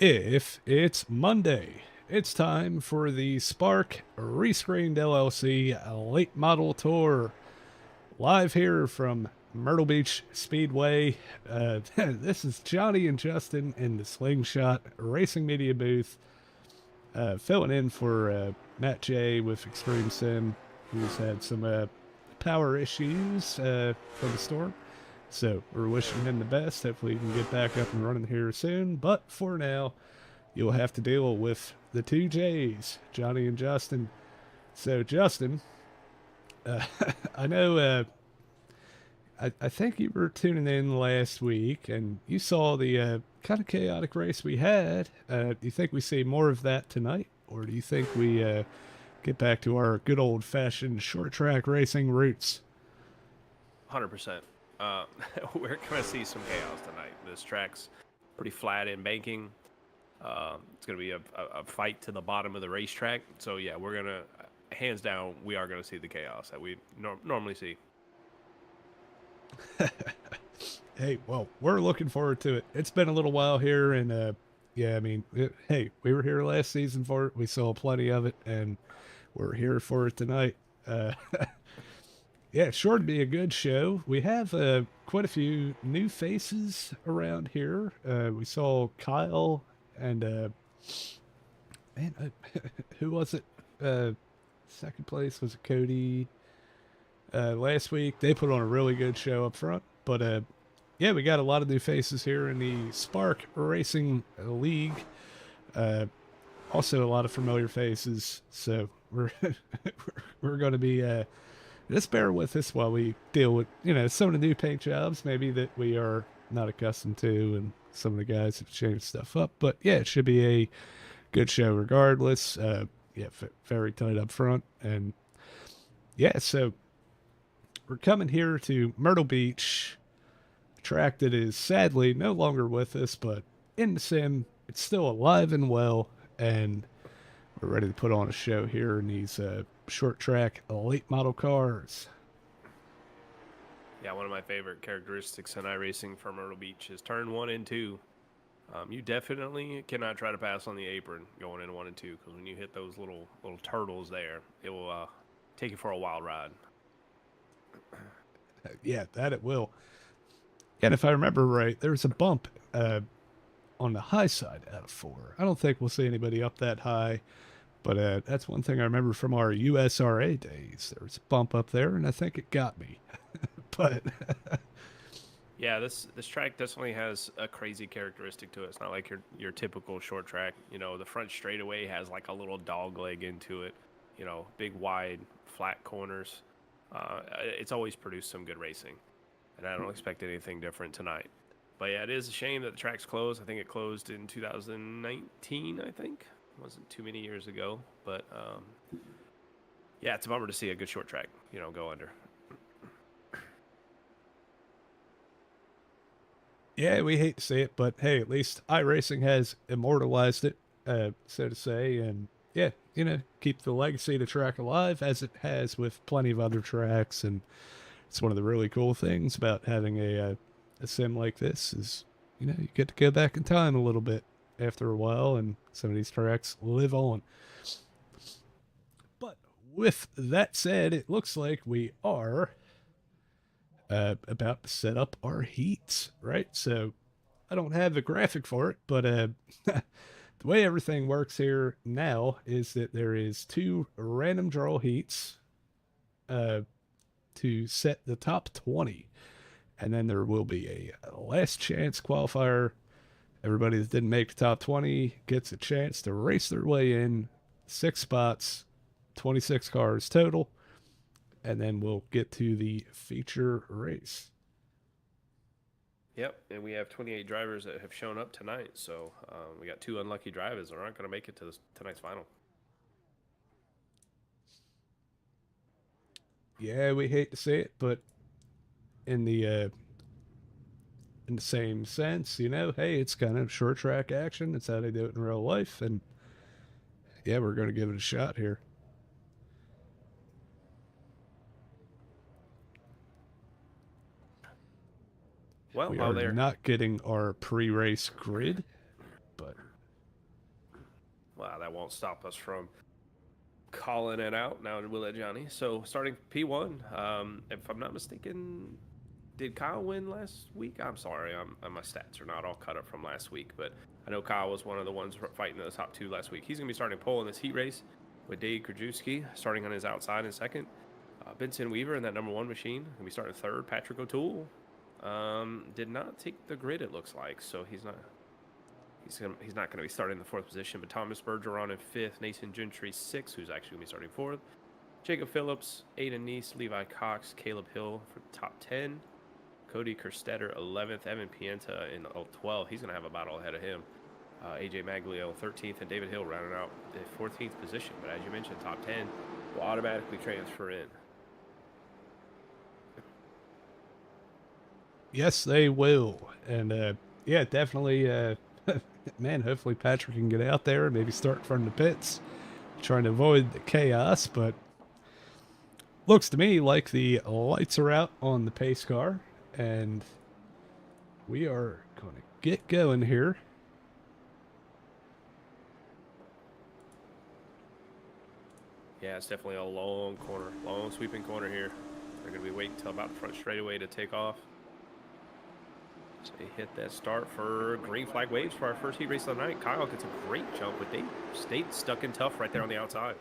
If it's Monday, it's time for the Spark Rescreened LLC Late Model Tour. Live here from Myrtle Beach Speedway. This is Johnny and Justin in the Slingshot Racing Media booth, filling in for Matt J with Extreme Sim, who's had some power issues from the storm. So we're wishing him the best. Hopefully he can get back up and running here soon. But for now, you'll have to deal with the two J's, Johnny and Justin. So Justin, uh, I know I think you were tuning in last week and you saw the kind of chaotic race we had. Do you think we see more of that tonight? Or do you think we get back to our good old-fashioned short track racing roots? 100%. We're going to see some chaos tonight. This track's pretty flat in banking. It's going to be a fight to the bottom of the racetrack. So, yeah, we're going to, hands down, we are going to see the chaos that we normally see. Hey, well, we're looking forward to it. It's been a little while here, and yeah, I mean, hey, we were here last season for it. We saw plenty of it, and we're here for it tonight. Uh, yeah, it's sure to be a good show. We have quite a few new faces around here. We saw Kyle and man, who was it? Second place was Cody last week. They put on a really good show up front, but yeah, we got a lot of new faces here in the Spark Racing League. Also, a lot of familiar faces. So we're we're going to be just bear with us while we deal with some of the new paint jobs maybe that we are not accustomed to, and some of the guys have changed stuff up. But yeah, it should be a good show regardless. Yeah, very tight up front, and yeah, so we're coming here to Myrtle Beach, a track that is sadly no longer with us, but in the sim, it's still alive and well, and we're ready to put on a show here in these short track late model cars. Yeah, one of my favorite characteristics in iRacing for Myrtle Beach is turn 1 and 2. You definitely cannot try to pass on the apron going in 1 and 2, because when you hit those little turtles there, it will take you for a wild ride. Yeah, that it will. And if I remember right, there's a bump on the high side out of 4. I don't think we'll see anybody up that high, but that's one thing I remember from our USRA days. There was a bump up there, and I think it got me. But Yeah, this track definitely has a crazy characteristic to it. It's not like your typical short track. You know, the front straightaway has like a little dog leg into it. You know, big wide flat corners. It's always produced some good racing, and I don't expect anything different tonight. But yeah, it is a shame that the track's closed. I think it closed in 2019. I think it wasn't too many years ago, but yeah, it's a bummer to see a good short track go under. yeah, we hate to see it, but hey, at least iRacing has immortalized it, so to say, and yeah, keep the legacy of the track alive as it has with plenty of other tracks. And it's one of the really cool things about having a sim like this is, you get to go back in time a little bit after a while, and some of these tracks live on. But with that said, it looks like we are about to set up our heats, right? So I don't have the graphic for it, but the way everything works here now is that there is 2 random draw heats uh, to set the top 20, and then there will be a last chance qualifier. Everybody that didn't make the top 20 gets a chance to race their way in, 6 spots, 26 cars total, and then we'll get to the feature race. Yep, and we have 28 drivers that have shown up tonight, so we got 2 unlucky drivers that aren't going to make it to tonight's final. Yeah, we hate to see it, but in the same sense, hey, it's kind of short track action. It's how they do it in real life, and yeah, we're going to give it a shot here. Well, We while are they're not getting our pre-race grid, but that won't stop us from calling it out. Now we'll let Johnny. So starting P1, if I'm not mistaken, did Kyle win last week? I'm sorry, my stats are not all cut up from last week, but I know Kyle was one of the ones fighting in the top 2 last week. He's going to be starting pole in this heat race with Dave Krajewski starting on his outside in second. Benson Weaver in that number 1 machine. Going to be starting third. Patrick O'Toole did not take the grid, it looks like, so he's not going to be starting in the 4th position. But Thomas Bergeron in 5th. Nathan Gentry 6th, who's actually going to be starting 4th. Jacob Phillips, Aiden Neese, Levi Cox, Caleb Hill for the top 10. Cody Kerstetter 11th. Evan Pienta in 12th. He's going to have a battle ahead of him. AJ Maglio 13th, and David Hill rounding out the 14th position. But as you mentioned, top 10 will automatically transfer in. Yes, they will. And yeah, definitely, man, hopefully Patrick can get out there and maybe start from the pits, trying to avoid the chaos. But looks to me like the lights are out on the pace car, and we are going to get going here. Yeah, it's definitely a long corner, long sweeping corner here. They're going to be waiting until about the front straightaway to take off. So they hit that start for green flag waves for our first heat race of the night. Kyle gets a great jump with Dave. State stuck in tough right there on the outside.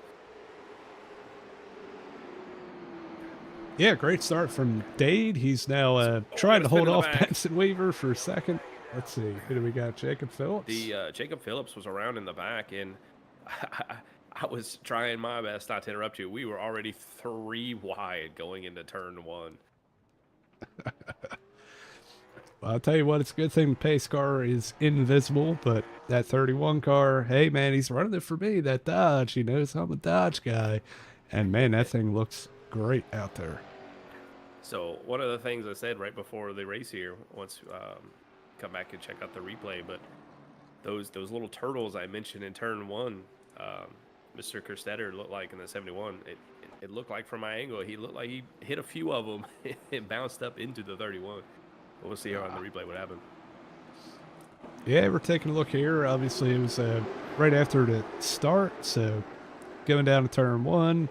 Yeah, great start from Dade. He's now trying to hold off Benson Weaver for a second. Let's see. Who do we got? Jacob Phillips? Jacob Phillips was around in the back, and I was trying my best not to interrupt you. We were already 3 wide going into turn 1. Well, I'll tell you what, it's a good thing the pace car is invisible, but that 31 car, hey, man, he's running it for me, that Dodge. He knows I'm a Dodge guy. And, man, that thing looks great out there. So one of the things I said right before the race here, once come back and check out the replay, but those little turtles I mentioned in turn 1, Mr. Kerstetter looked like in the 71. It looked like from my angle, he looked like he hit a few of them and bounced up into the 31. We'll see how on the replay what happened. Yeah, we're taking a look here. Obviously, it was right after the start, so going down to turn 1.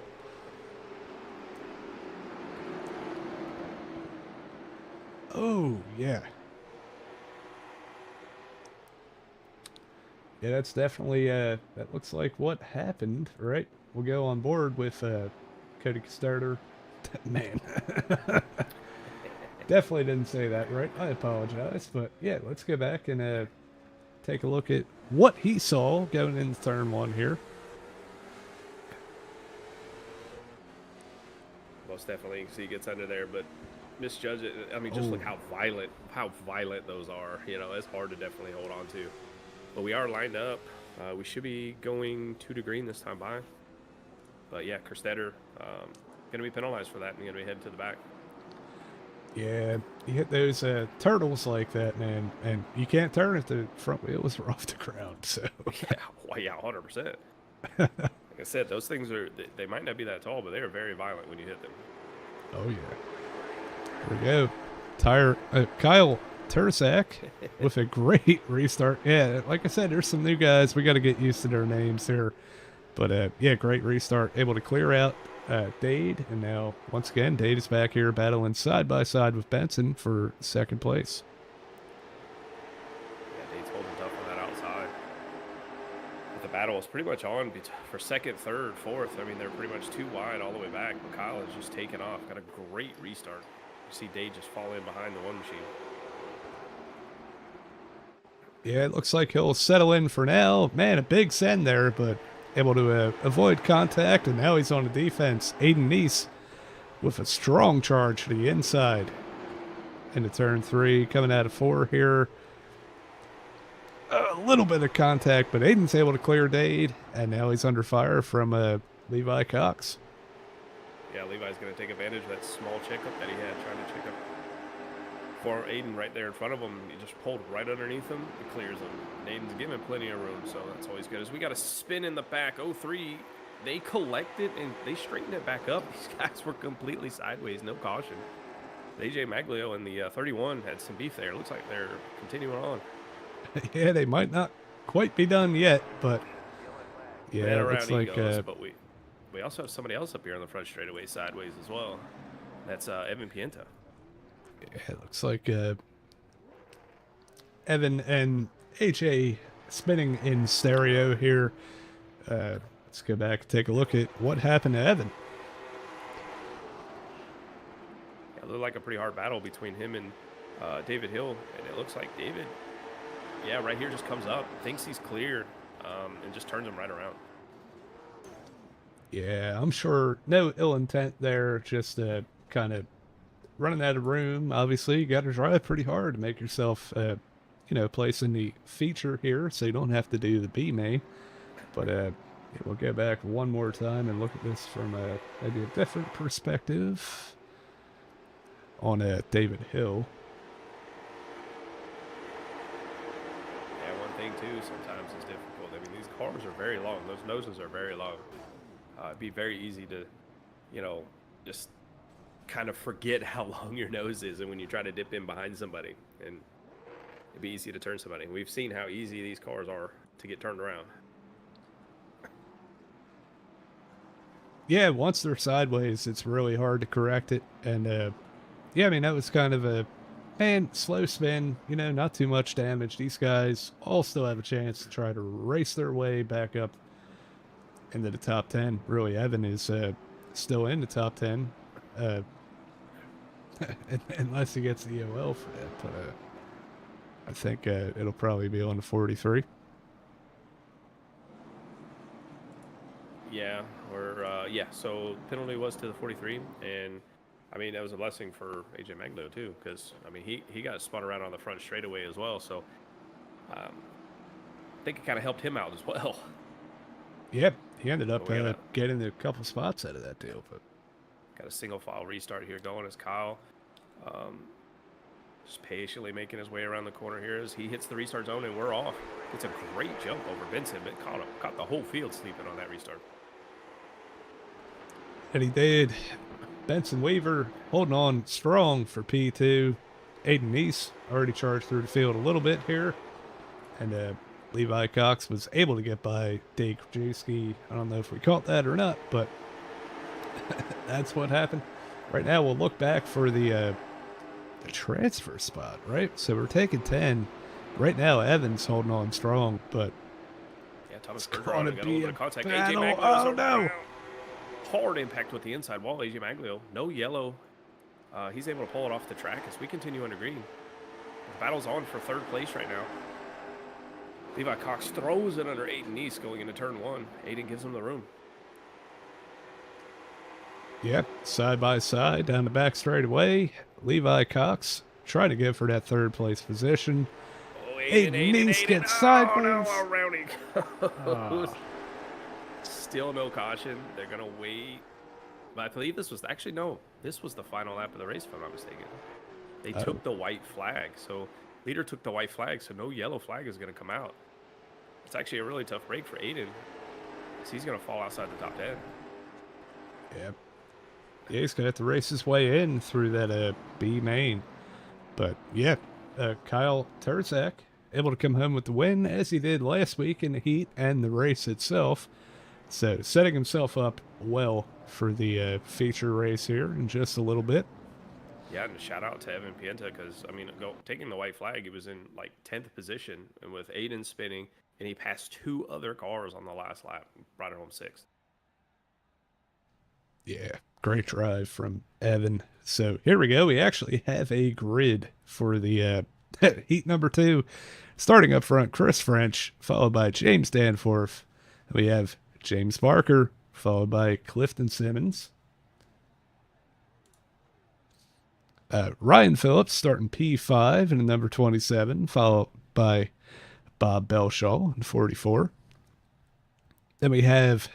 Oh, yeah. Yeah, that's definitely, that looks like what happened, right? We'll go on board with Cody Starter. Man. Definitely didn't say that right. I apologize. But yeah, let's go back and take a look at what he saw going into turn 1 here. Most definitely. So he gets under there, but misjudge it. I mean, just look how violent those are. You know, it's hard to definitely hold on to. But we are lined up. We should be going 2 to green this time by. But yeah, Kerstetter going to be penalized for that and going to be heading to the back. Yeah, you hit those turtles like that, man, and you can't turn if the front wheels are off the ground. So yeah, 100%. Like I said, those things they might not be that tall, but they are very violent when you hit them. Oh yeah. Here we go. Kyle Tursak with a great restart. Yeah, like I said, there's some new guys. We got to get used to their names here. But yeah, great restart. Able to clear out Dade, and now once again Dade is back here battling side by side with Benson for 2nd place. Yeah, Dade's holding tough on that outside. But the battle is pretty much on for 2nd, 3rd, 4th. I mean, they're pretty much 2 wide all the way back. But Kyle is just taking off. Got a great restart. You see Dade just fall in behind the 1 machine. Yeah, it looks like he'll settle in for now. Man, a big send there, but able to avoid contact, and now he's on the defense. Aiden Neese with a strong charge to the inside. Into turn 3, coming out of 4 here. A little bit of contact, but Aiden's able to clear Dade, and now he's under fire from Levi Cox. Yeah, Levi's going to take advantage of that small checkup that he had, trying to check up for Aiden right there in front of him. He just pulled right underneath him. It clears him. Aiden's giving plenty of room, so that's always good. As we got a spin in the back, 03, they collected and they straightened it back up. These guys were completely sideways, no caution. AJ Maglio and the 31 had some beef there. It looks like they're continuing on. Yeah, they might not quite be done yet, but Man Yeah, it looks around he like goes, but we also have somebody else up here on the front straightaway sideways as well. That's Evan Pienta. it looks like Evan and AJ spinning in stereo here. Let's go back and take a look at what happened to Evan. Yeah, it looked like a pretty hard battle between him and David Hill, and it looks like David, yeah, right here just comes up, thinks he's clear, and just turns him right around. Yeah, I'm sure no ill intent there, just kind of running out of room. Obviously, you got to drive pretty hard to make yourself, place in the feature here, so you don't have to do the B main. But we'll go back one more time and look at this from maybe a different perspective on David Hill. Yeah, one thing too sometimes is difficult. I mean, these cars are very long. Those noses are very long. It'd be very easy to, just kind of forget how long your nose is, and when you try to dip in behind somebody, and it'd be easy to turn somebody. We've seen how easy these cars are to get turned around. Yeah, once they're sideways, it's really hard to correct it. And yeah, I mean, that was kind of a slow spin, not too much damage. These guys all still have a chance to try to race their way back up into the top 10. Really, Evan is still in the top 10, uh, unless he gets the EOL for that. But I think it'll probably be on the 43. Yeah, so penalty was to the 43, and I mean that was a blessing for AJ Magno too, because I mean he got spun around on the front straightaway as well, so I think it kind of helped him out as well. Yeah, he ended up getting a couple spots out of that deal. But got a single file restart here going as Kyle just patiently making his way around the corner here as he hits the restart zone, and we're off. It's a great jump over Benson, but caught the whole field sleeping on that restart. and he did. Benson Weaver holding on strong for P2. Aiden Neese already charged through the field a little bit here. And Levi Cox was able to get by Dave Krajewski. I don't know if we caught that or not, but that's what happened. Right now, we'll look back for the transfer spot, right? So we're taking 10. Right now, Evans holding on strong, but yeah, Thomas it's going to be a contact. battle. AJ Oh, no. Hard impact with the inside wall. AJ Maglio, no yellow. He's able to pull it off the track as we continue under green. The battle's on for third place right now. Levi Cox throws it under Aiden Neese going into turn one. Aiden gives him the room. Yep, side by side down the back straightaway. Levi Cox trying to go for that third place position. Oh, Aiden Neese gets sideways. Oh, no, around he goes. Still no caution. They're going to wait. But I believe this was actually, no, this was the final lap of the race, if I'm not mistaken. They took the white flag. So leader took the white flag, so no yellow flag is going to come out. It's actually a really tough break for Aiden, so he's going to fall outside the top 10. Yep. Yeah, he's going to have to race his way in through that B main. But yeah, Kyle Terzak able to come home with the win, as he did last week in the heat and the race itself. So setting himself up well for the feature race here in just a little bit. Yeah, and shout out to Evan Pienta because, I mean, taking the white flag, he was in like 10th position, and with Aiden spinning, and he passed two other cars on the last lap, brought it home 6th. Yeah, great drive from Evan. So here we go. We actually have a grid for the heat number 2. Starting up front, Chris French, followed by James Danforth. We have James Barker, followed by Clifton Simmons. Ryan Phillips starting P5 in number 27, followed by Bob Belshaw in 44. Then we have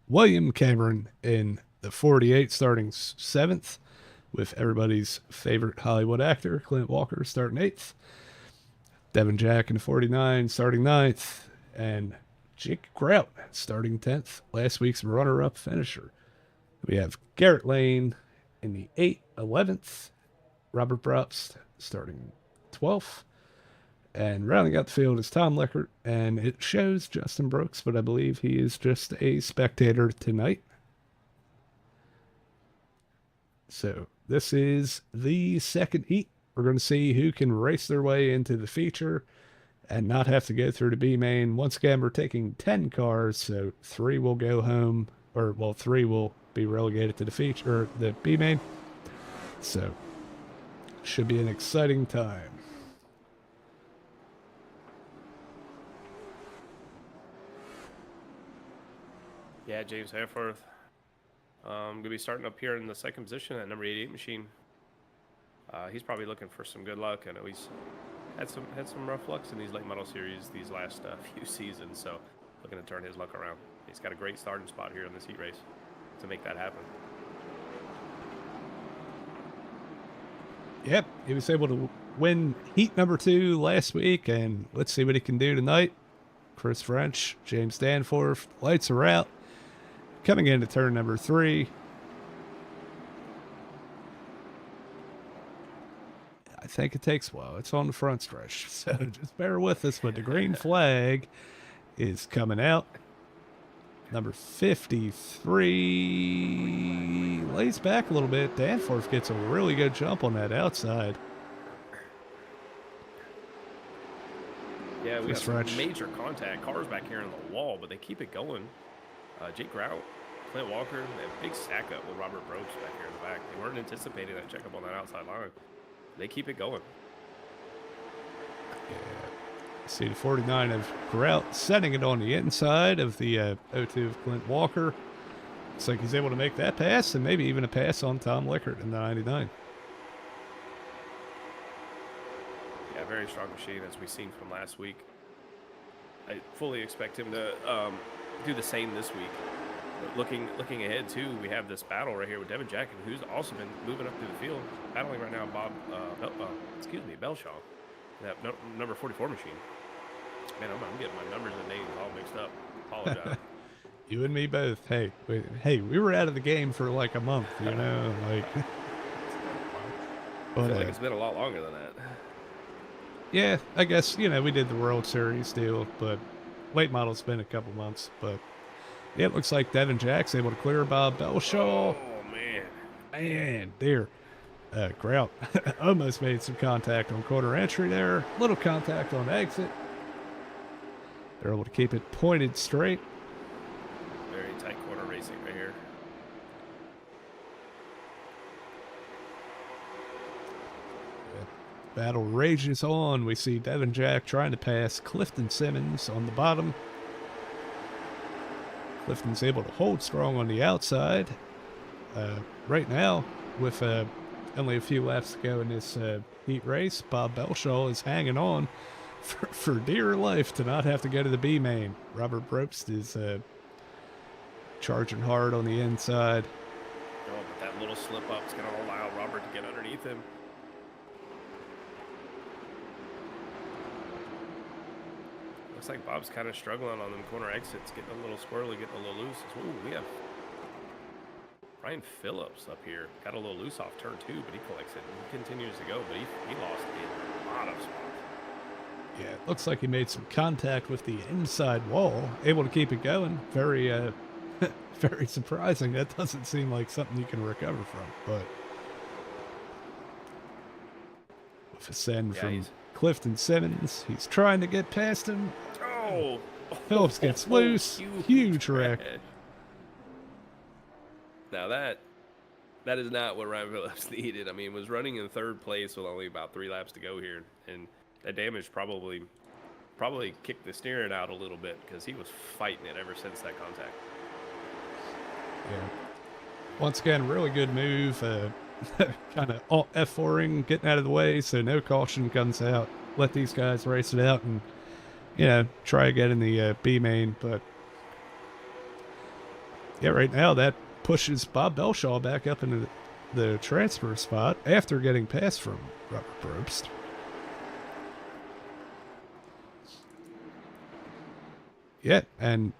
William Cameron in the 48, starting 7th, with everybody's favorite Hollywood actor, Clint Walker, starting 8th. Devin Jack in the 49, starting 9th. And Jake Grout starting 10th, last week's runner-up finisher. We have Garrett Lane in the 11th. Robert Brobst starting 12th. And rounding out the field is Tom Leckert, and it shows Justin Brooks, but I believe he is just a spectator tonight. So this is the second heat. We're going to see who can race their way into the feature and not have to go through the B main. Once again, we're taking 10 cars, so 3 will go home, or well, 3 will be relegated to the feature, or the B main. So should be an exciting time. Yeah, James Hanforth. Going to be starting up here in the second position at number 88 machine. He's probably looking for some good luck. I know he's had some rough lucks in these late model series these last few seasons, so looking to turn his luck around. He's got a great starting spot here in this heat race to make that happen. Yep, he was able to win heat number 2 last week, and let's see what he can do tonight. Chris French, James Danforth, lights are out. Coming into turn number 3. I think it takes a while. It's on the front stretch, so just bear with us. But the green flag is coming out. Number 53 lays back a little bit. Danforth gets a really good jump on that outside. Yeah, we got some major contact. Cars back here on the wall, but they keep it going. Jake Grout, Clint Walker, that big stack up with Robert Brooks back here in the back. They weren't anticipating that checkup on that outside line. They keep it going. Yeah. See the 49 of Grout setting it on the inside of the 02 of Clint Walker. Looks like he's able to make that pass and maybe even a pass on Tom Leckert in the 99. Yeah, very strong machine as we've seen from last week. I fully expect him to do the same this week. But looking ahead too, we have this battle right here with Devin Jackson, who's also been moving up through the field, battling right now Belshaw, that number 44 machine. Man, I'm getting my numbers and names all mixed up. Apologize. You and me both. Hey, we were out of the game for like a month, you know, like. But I feel like it's been a lot longer than that. Yeah, I guess, you know, we did the World Series deal, but late model's been a couple months. But yeah, it looks like Devin Jack's able to clear Bob Belshaw. Oh, man. Man, dear. Grout almost made some contact on corner entry there. Little contact on exit. They're able to keep it pointed straight. Very tight corner racing right here. Battle rages on. We see Devin Jack trying to pass Clifton Simmons on the bottom. Clifton's able to hold strong on the outside. Right now, with only a few laps to go in this heat race, Bob Belshaw is hanging on for dear life to not have to go to the B main. Robert Probst is charging hard on the inside. Oh, but that little slip up is going to allow Robert to get underneath him. Looks like Bob's kind of struggling on them corner exits, getting a little squirrely, getting a little loose. Ooh, we have Ryan Phillips up here. Got a little loose off turn 2, but he collects it. He continues to go, but he lost a lot of spots. Yeah, it looks like he made some contact with the inside wall, able to keep it going. Very, very surprising. That doesn't seem like something you can recover from, but with a send from Clifton Simmons, he's trying to get past him. Oh, Phillips gets loose. Huge wreck. Now that is not what Ryan Phillips needed. I mean, was running in third place with only about 3 laps to go here, and that damage probably kicked the steering out a little bit because he was fighting it ever since that contact. Yeah. Once again, really good move. Kind of F4ing, getting out of the way, so no caution comes out. Let these guys race it out and, you know, try again in the B main. But yeah, right now that pushes Bob Belshaw back up into the transfer spot after getting passed from Robert Probst. Yeah, and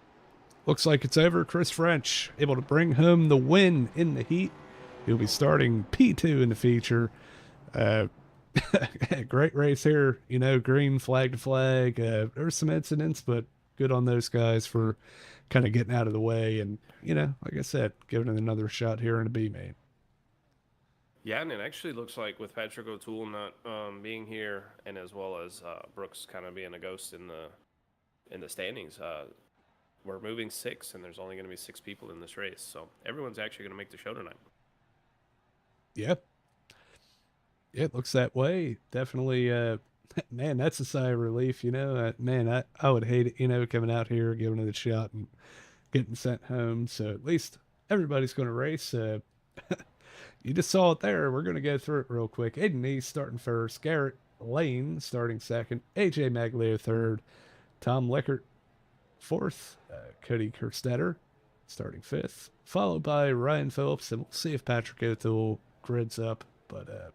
looks like it's over. Chris French able to bring home the win in the heat. He'll be starting P2 in the feature. great race here. You know, green flag to flag. There's some incidents, but good on those guys for kind of getting out of the way and, you know, like I said, giving it another shot here in a B main. Yeah, and it actually looks like with Patrick O'Toole not being here, and as well as Brooks kind of being a ghost in the standings, we're moving six, and there's only going to be six people in this race, so everyone's actually going to make the show tonight. Yep. It looks that way. Definitely, man, that's a sigh of relief, you know. Man, I would hate it, you know, coming out here, giving it a shot and getting sent home. So at least everybody's going to race. You just saw it there. We're going to go through it real quick. Aiden East starting first, Garrett Lane starting second, AJ Maglio third, Tom Leckert fourth, Cody Kerstetter starting fifth, followed by Ryan Phillips, and we'll see if Patrick O'Toole grids up. But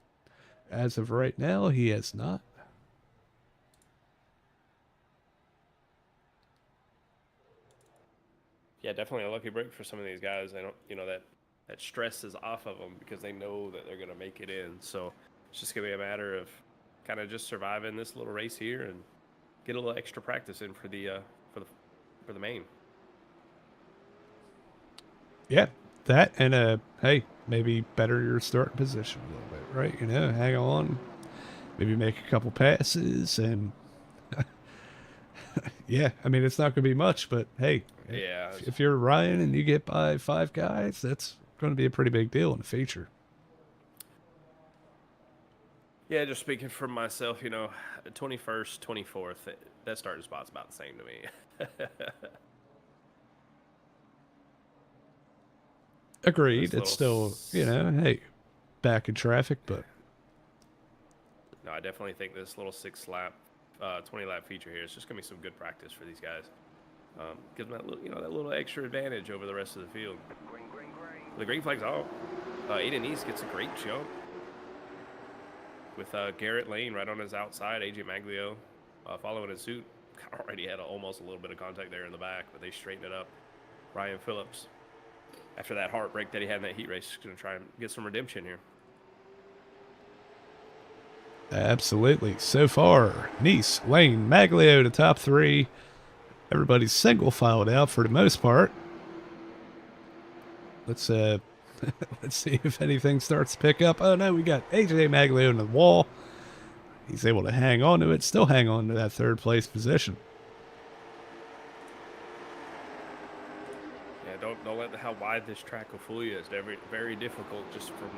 as of right now, he has not. Yeah, definitely a lucky break for some of these guys. They don't, you know, that stress is off of them because they know that they're going to make it in. So it's just going to be a matter of kind of just surviving this little race here and get a little extra practice in for the main. Yeah, that and hey, maybe better your starting position a little bit, right? You know, hang on, maybe make a couple passes, and yeah, I mean it's not going to be much, but hey, Yeah, if you're Ryan and you get by five guys, that's going to be a pretty big deal in the feature. yeah. Just speaking for myself, you know, 21st, 24th, that starting spot's about the same to me. Agreed. This It's little still, you know, hey, back in traffic, but No, I definitely think this little 20 lap feature here is just gonna be some good practice for these guys. Gives them that little, that little extra advantage over the rest of the field. The green flag's off. Aiden East gets a great jump with Garrett Lane right on his outside. AJ Maglio following his suit. Already had almost a little bit of contact there in the back, but they straighten it up. Ryan Phillips, after that heartbreak that he had in that heat race, is going to try and get some redemption here. absolutely. So far, Nice, Lane, Maglio to top three. Everybody's single filed out for the most part. Let's let's see if anything starts to pick up. Oh no, we got AJ Maglio in the wall. He's able to hang on to it, still hang on to that third place position. Yeah, don't let how wide this track will fool you. It's very difficult just from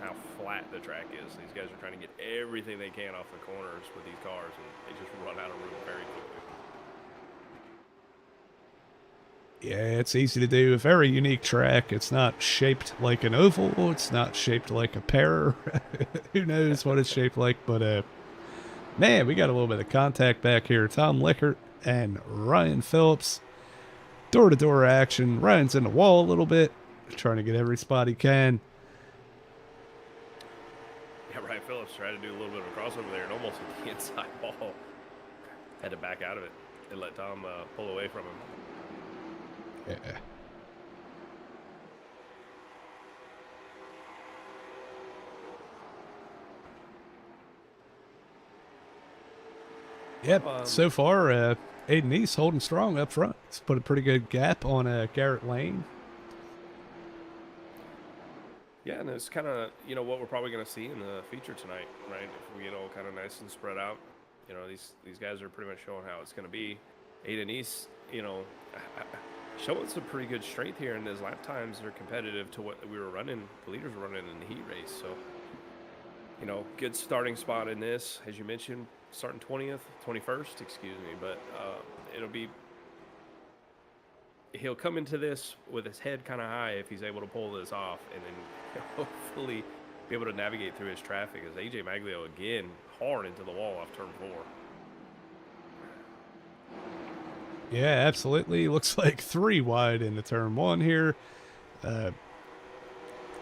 how flat the track is. These guys are trying to get everything they can off the corners with these cars, and they just run out of room very quickly. Yeah, it's easy to do. A very unique track. It's not shaped like an oval. It's not shaped like a pear. Who knows what it's shaped like? But man, we got a little bit of contact back here. Tom Lickert and Ryan Phillips. Door-to-door action. Ryan's in the wall a little bit, trying to get every spot he can. Yeah, Ryan Phillips tried to do a little bit of a crossover there and almost hit the inside wall. Had to back out of it and let Tom pull away from him. Yeah. Yep. So far, Aiden East holding strong up front. He's put a pretty good gap on Garrett Lane. Yeah, and it's kind of, what we're probably going to see in the feature tonight, right? If we get all kind of nice and spread out, these guys are pretty much showing how it's going to be. Aiden East, showing some pretty good strength here, and his lap times are competitive to what we were running, the leaders were running in the heat race. So, good starting spot in this, as you mentioned, starting 21st, excuse me, but he'll come into this with his head kind of high if he's able to pull this off, and then hopefully be able to navigate through his traffic as AJ Maglio again hard into the wall off turn 4. Yeah, absolutely. Looks like 3 wide into turn 1 here. Yeah,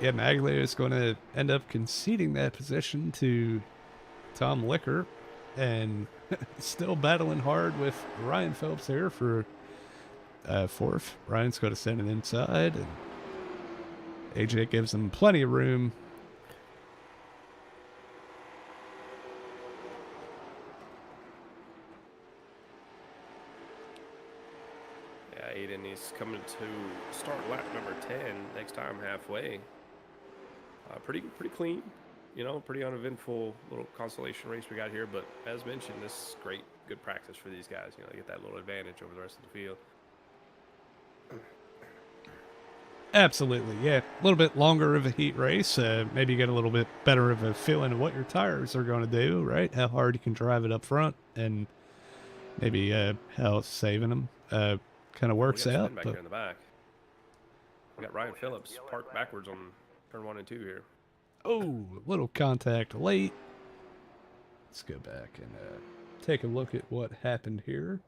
Maglio is going to end up conceding that position to Tom Licker, and still battling hard with Ryan Phelps here for 4th. Ryan's going to send it inside, and AJ gives him plenty of room. Aiden, he's coming to start lap number 10. Next time halfway. Pretty clean, you know, pretty uneventful little consolation race we got here. But as mentioned, this is great, good practice for these guys. You know, they get that little advantage over the rest of the field. Absolutely, yeah. A little bit longer of a heat race. Maybe get a little bit better of a feeling of what your tires are going to do, right? How hard you can drive it up front, and maybe how saving them kind of works we got out. Back here in the back. We got Ryan Phillips parked backwards on turn 1 and 2 here. Oh, little contact late. Let's go back and take a look at what happened here.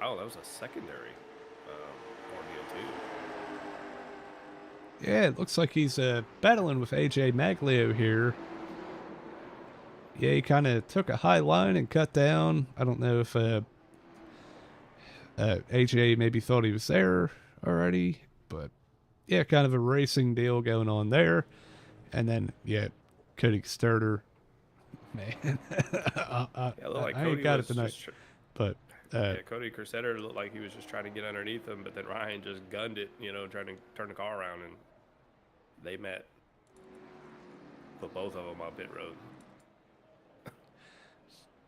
Oh, that was a secondary ordeal too. Yeah, it looks like he's battling with AJ Maglio here. Yeah, he kind of took a high line and cut down. I don't know if AJ maybe thought he was there already, but yeah, kind of a racing deal going on there. And then, yeah, Cody Sturder, man, I ain't got it tonight. But Cody Crusader looked like he was just trying to get underneath him, but then Ryan just gunned it, you know, trying to turn the car around, and they met. Put both of them on pit road.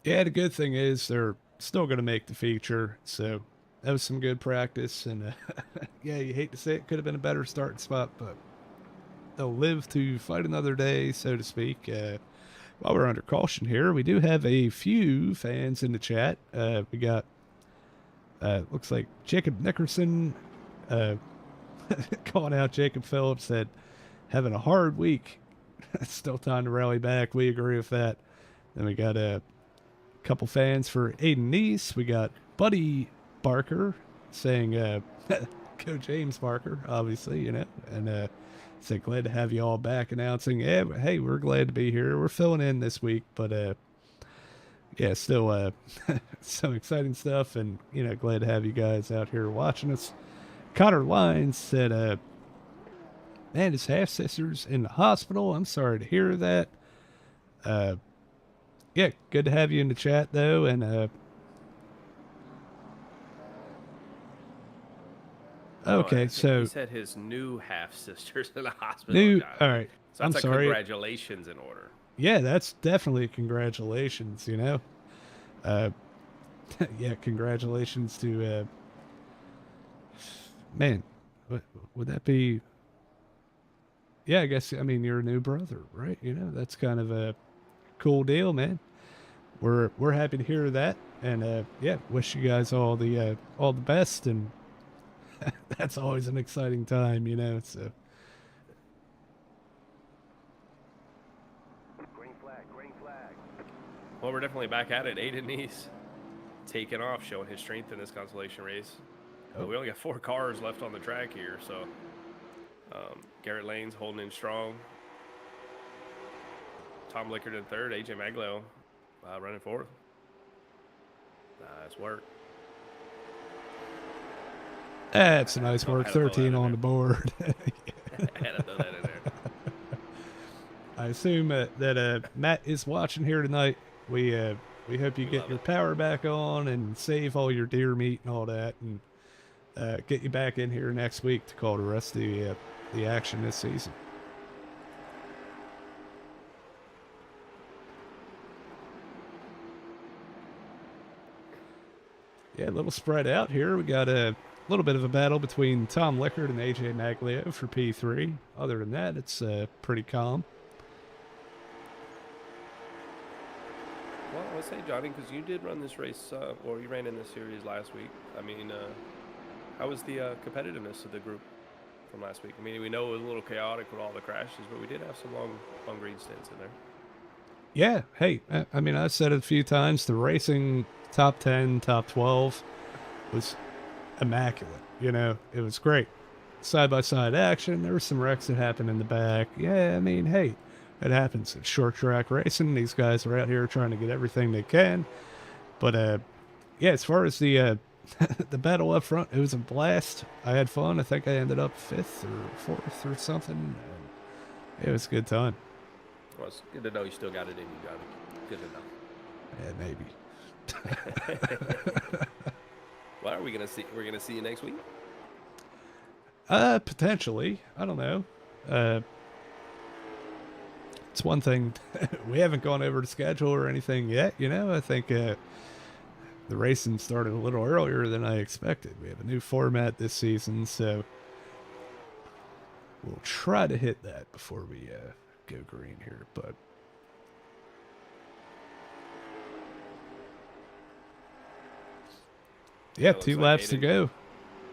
Yeah, the good thing is they're still going to make the feature, so that was some good practice. And yeah, you hate to say it, could have been a better starting spot, but they'll live to fight another day, so to speak. While we're under caution here, we do have a few fans in the chat. We got, looks like Jacob Nickerson calling out Jacob Phillips, said, having a hard week. Still time to rally back. We agree with that. Then we got a couple fans for Aiden Neese. We got Buddy Barker saying, go James Barker, obviously, you know, and said, glad to have you all back, announcing, yeah, hey, we're glad to be here. We're filling in this week, but yeah, still some exciting stuff, and, you know, glad to have you guys out here watching us. Connor Lyons said, man, his half-sister's in the hospital. I'm sorry to hear that. Yeah, good to have you in the chat, though, and okay, so he said his new half-sister's in the hospital. All right, so that's sorry. Congratulations in order. Yeah, that's definitely congratulations. You know, yeah, congratulations to man. Would that be? Yeah, I guess. I mean, you're a new brother, right? You know, that's kind of a cool deal, man. We're happy to hear that, and yeah, wish you guys all the best, and that's always an exciting time, you know. So green flag. Well, we're definitely back at it. Aiden Neese taking off, showing his strength in this consolation race. But we only got 4 cars left on the track here, so Garrett Lane's holding in strong. Tom Lickard in third, AJ Maglio running fourth. Nice work. That's nice work. 13 on the board. I had to throw that in there. I assume that Matt is watching here tonight. We hope you get your power back on and save all your deer meat and all that, and get you back in here next week to call the rest of the action this season. Yeah, a little spread out here. We got a little bit of a battle between Tom Lickard and AJ Maglio for P3. Other than that, it's pretty calm. Well, I would say, Johnny, because you did run this race, or you ran in this series last week. I mean, how was the competitiveness of the group from last week? I mean, we know it was a little chaotic with all the crashes, but we did have some long green stints in there. Yeah, hey, I mean, I've said it a few times, the racing top 10, top 12 was immaculate. You know, it was great. Side-by-side action. There were some wrecks that happened in the back. Yeah, I mean, hey, it happens. It's short track racing. These guys are out here trying to get everything they can. But, yeah, as far as the the battle up front, it was a blast. I had fun. I think I ended up 5th or 4th or something. It was a good time. Well, it's good to know you still got it in you, Johnny. Good to know. Yeah, maybe. Well, are we gonna see? We're gonna see you next week. Potentially. I don't know. Uh, it's one thing. We haven't gone over the schedule or anything yet. You know, I think the racing started a little earlier than I expected. We have a new format this season, so we'll try to hit that before we go green here. But yeah, Yeah, it two looks like laps to Aiden. go.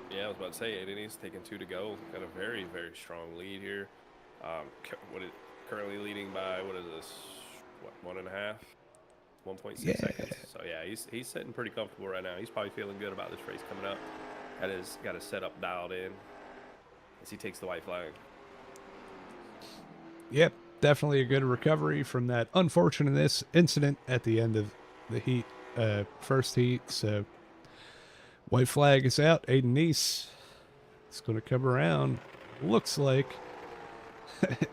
Yeah, I was about to say Aiden. He's taking two to go. Got a very very strong lead here. What it currently leading by? What is this? What 1.5? 1.6 Yeah, seconds. So yeah, he's sitting pretty comfortable right now. He's probably feeling good about this race coming up. Got his setup dialed in as he takes the white flag. yep, definitely a good recovery from that unfortunate incident at the end of the heat, first heat. So white flag is out. Aiden Neese is going to come around. Looks like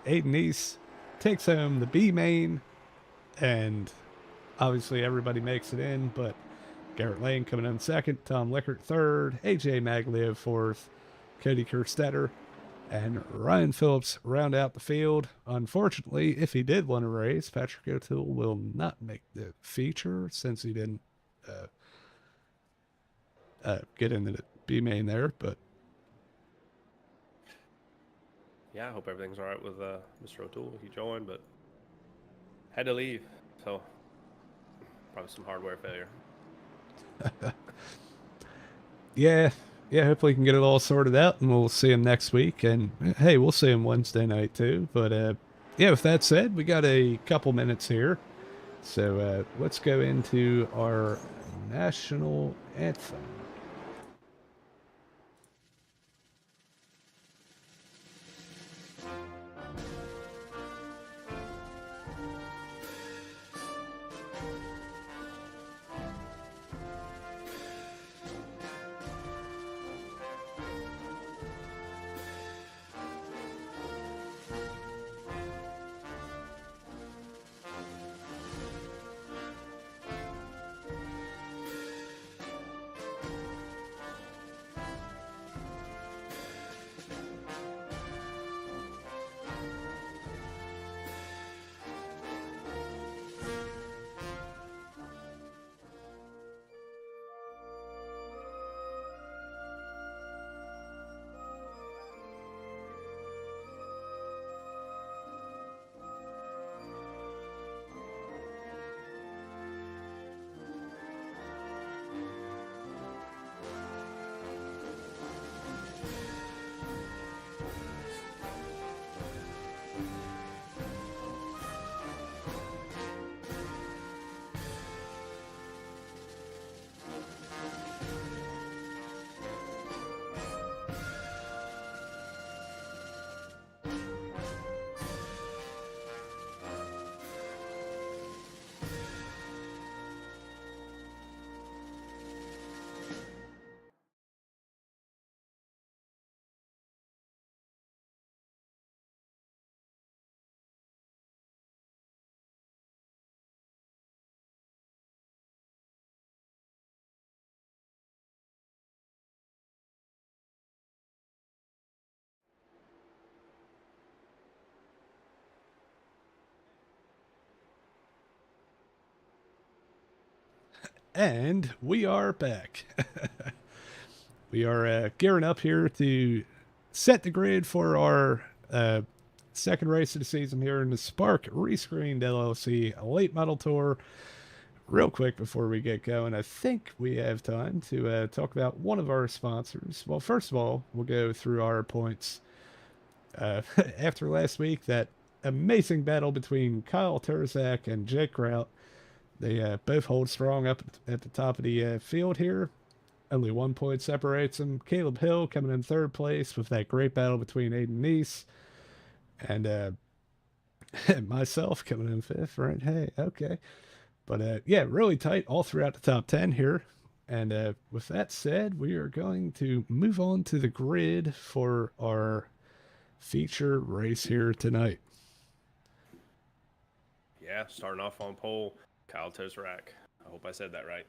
Aiden Neese takes home the B main, and obviously everybody makes it in, but Garrett Lane coming in second, Tom Lickert third, AJ Maglio fourth, Cody Kerstetter, and Ryan Phillips round out the field. Unfortunately, if he did win a race, Patrick O'Toole will not make the feature since he didn't uh, get into the B main there. But Yeah, I hope everything's all right with Mr. O'Toole. He joined, but had to leave. So probably some hardware failure. yeah, yeah, hopefully he can get it all sorted out, and we'll see him next week. And hey, we'll see him Wednesday night too. But yeah, with that said, we got a couple minutes here. So let's go into our national anthem. And we are back. We are gearing up here to set the grid for our second race of the season here in the Spark Rescreened LLC Late Model Tour. Real quick before we get going, I think we have time to talk about one of our sponsors. Well, first of all, we'll go through our points. After last week, that amazing battle between Kyle Terzak and Jake Grout, they both hold strong up at the top of the field here. Only 1 point separates them. Caleb Hill coming in third place with that great battle between Aiden Neese and myself coming in fifth, right? Hey, okay. But yeah, really tight all throughout the top 10 here. And with that said, we are going to move on to the grid for our feature race here tonight. Yeah, starting off on pole. Kyle Tozrak. I hope I said that right.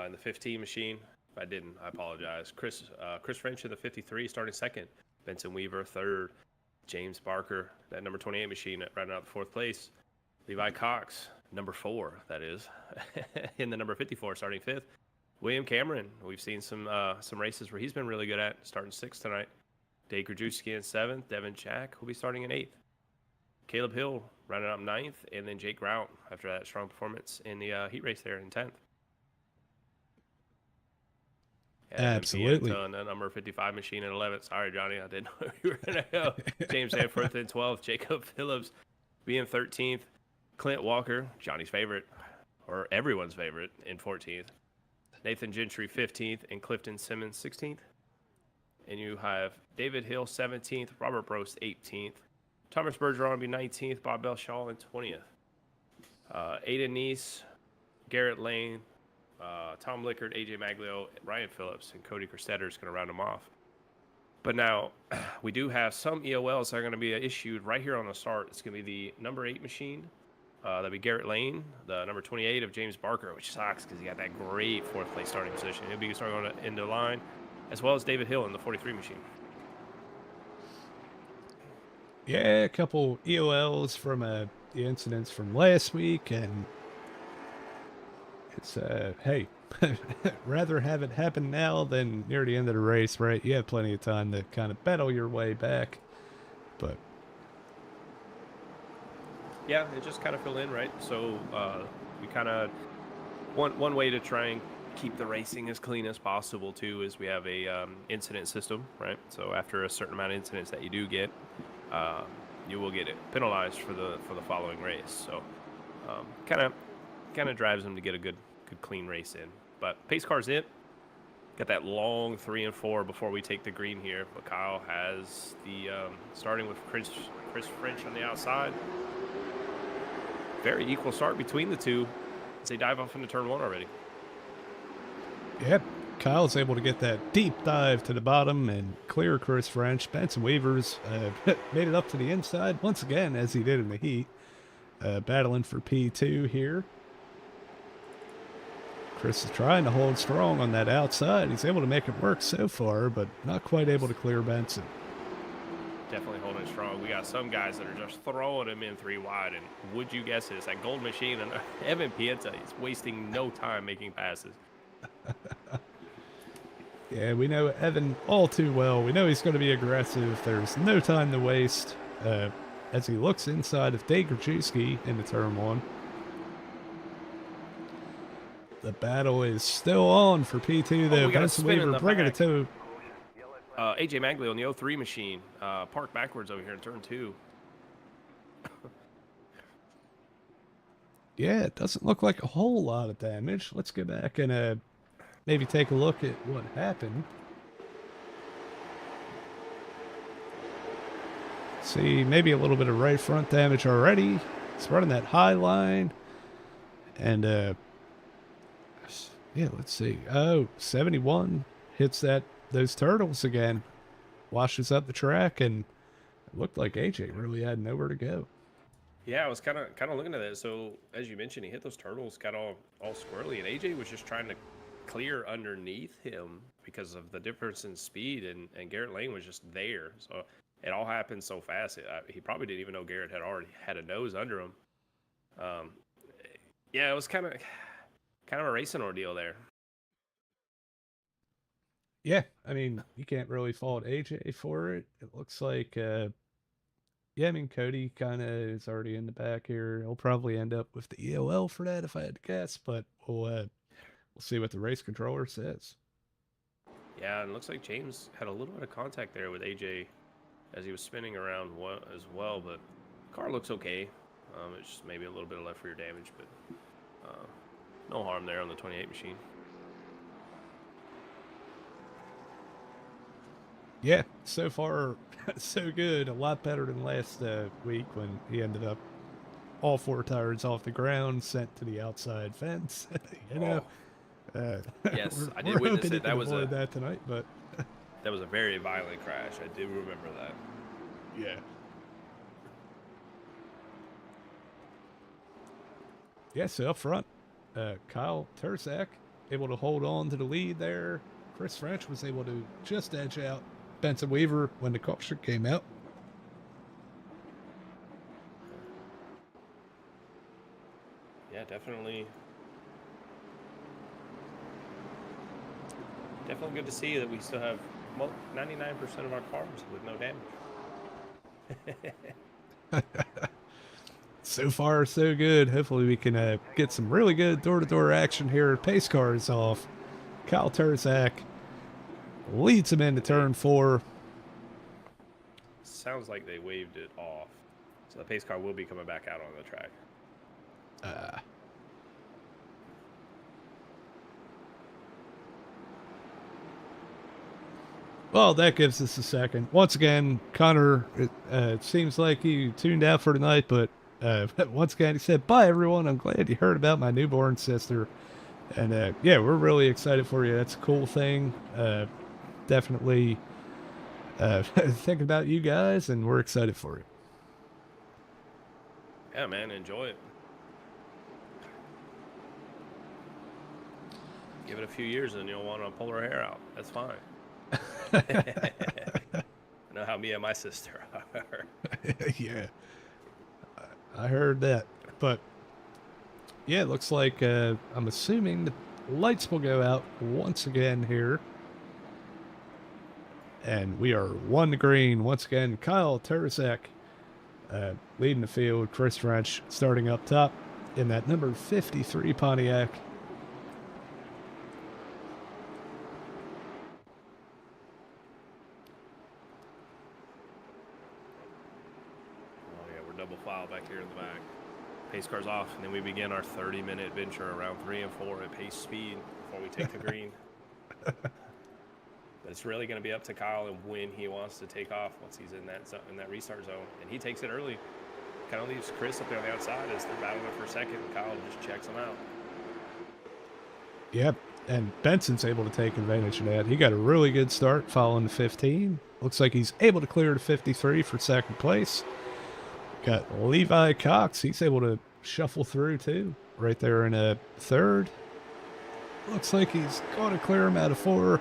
In the 15 machine, if I didn't, I apologize. Chris French in the 53 starting second. Benson Weaver third. James Barker, that number 28 machine, rounding out the fourth place. Levi Cox, number 4, that is, in the number 54 starting fifth. William Cameron, we've seen some races where he's been really good at, starting sixth tonight. Dave Krajewski in seventh. Devin Jack will be starting in eighth. Caleb Hill rounding up ninth, and then Jake Grout after that strong performance in the heat race there in 10th. Absolutely. And the number 55 machine in 11th. Sorry, Johnny, I didn't know where you were going to go. James Danforth in 12th. Jacob Phillips being 13th. Clint Walker, Johnny's favorite, or everyone's favorite, in 14th. Nathan Gentry 15th, and Clifton Simmons 16th. And you have David Hill 17th, Robert Brost 18th. Thomas Bergeron will be 19th, Bob Belshaw in 20th. Aiden Neese, Garrett Lane, Tom Lickard, AJ Maglio, Ryan Phillips, and Cody Kerstetter is going to round them off. But now we do have some EOLs that are going to be issued right here on the start. It's going to be the number 8 machine. That'll be Garrett Lane, the number 28 of James Barker, which sucks because he got that great fourth place starting position. He'll be starting into the line, as well as David Hill in the 43 machine. Yeah, a couple EOLs from the incidents from last week, and it's hey, rather have it happen now than near the end of the race, right? You have plenty of time to kind of battle your way back, but yeah, it just kind of fill in, right? So we kind of one way to try and keep the racing as clean as possible too is we have a incident system, right? So after a certain amount of incidents that you do get, you will get it penalized for the following race. So kind of drives them to get a good clean race in. But pace car's it. Got that long 3 and 4 before we take the green here. But Kyle has the starting with Chris French on the outside. Very equal start between the two as they dive off into turn 1 already. Yep, Kyle's able to get that deep dive to the bottom and clear Chris French. Benson Weavers made it up to the inside once again, as he did in the heat. Battling for P2 here. Chris is trying to hold strong on that outside. He's able to make it work so far, but not quite able to clear Benson. Definitely holding strong. We got some guys that are just throwing him in 3 wide, and would you guess it? It's that gold machine, and Evan Pieta is wasting no time making passes. Yeah, we know Evan all too well. We know he's going to be aggressive. There's no time to waste as he looks inside of Dave Krajewski into turn 1. The battle is still on for P2, though. Benson Weaver bringing it to AJ Maglio on the 03 machine. Park backwards over here in turn 2. Yeah, it doesn't look like a whole lot of damage. Let's go back and maybe take a look at what happened. See, maybe a little bit of right front damage already. He's running that high line. And, yeah, let's see. Oh, 71 hits those turtles again. Washes up the track, and it looked like AJ really had nowhere to go. Yeah, I was kind of looking at that. So, as you mentioned, he hit those turtles, got all squirrely, and AJ was just trying to clear underneath him because of the difference in speed, and Garrett Lane was just there. So it all happened so fast. He probably didn't even know Garrett had already had a nose under him. Yeah, it was kind of a racing ordeal there. Yeah, I mean, you can't really fault AJ for it. It looks like, yeah, I mean, Cody kind of is already in the back here. He'll probably end up with the EOL for that if I had to guess, but we'll see what the race controller says. Yeah, and it looks like James had a little bit of contact there with AJ as he was spinning around as well, but car looks okay. It's just maybe a little bit of left rear damage, but no harm there on the 28 machine. Yeah, so far, so good. A lot better than last week when he ended up all 4 tires off the ground, sent to the outside fence. You know, yes, I did witness it. That was that tonight, but that was a very violent crash. I do remember that. Yeah. yeah, so up front, Kyle Turzak able to hold on to the lead there. Chris French was able to just edge out Benson Weaver when the caution came out. Yeah, definitely. Definitely good to see that we still have 99% of our cars with no damage. So far, so good. Hopefully, we can get some really good door-to-door action here. Pace car is off. Kyle Turzak leads him into turn 4. Sounds like they waved it off. So the pace car will be coming back out on the track. Well, that gives us a second. Once again, Connor, it seems like he tuned out for tonight, but once again, he said, "Bye, everyone. I'm glad you heard about my newborn sister." And yeah, we're really excited for you. That's a cool thing. Definitely thinking about you guys, and we're excited for you. Yeah, man, enjoy it. Give it a few years and you'll want to pull her hair out. That's fine. I know how me and my sister are. Yeah, I heard that. But yeah, it looks like I'm assuming the lights will go out once again here. And we are 1 to green. Once again, Kyle Turzak leading the field. Chris French starting up top in that number 53 Pontiac. Oh, yeah, we're double file back here in the back. Pace car's off, and then we begin our 30-minute adventure around 3 and 4 at pace speed before we take the green. But it's really going to be up to Kyle and when he wants to take off once he's in that restart zone. And he takes it early. Kind of leaves Chris up there on the outside as they're battling for a second, and Kyle just checks him out. Yep, and Benson's able to take advantage of that. He got a really good start following the 15. Looks like he's able to clear the 53 for second place. Got Levi Cox. He's able to shuffle through too. Right there in a third. Looks like he's going to clear him out of 4.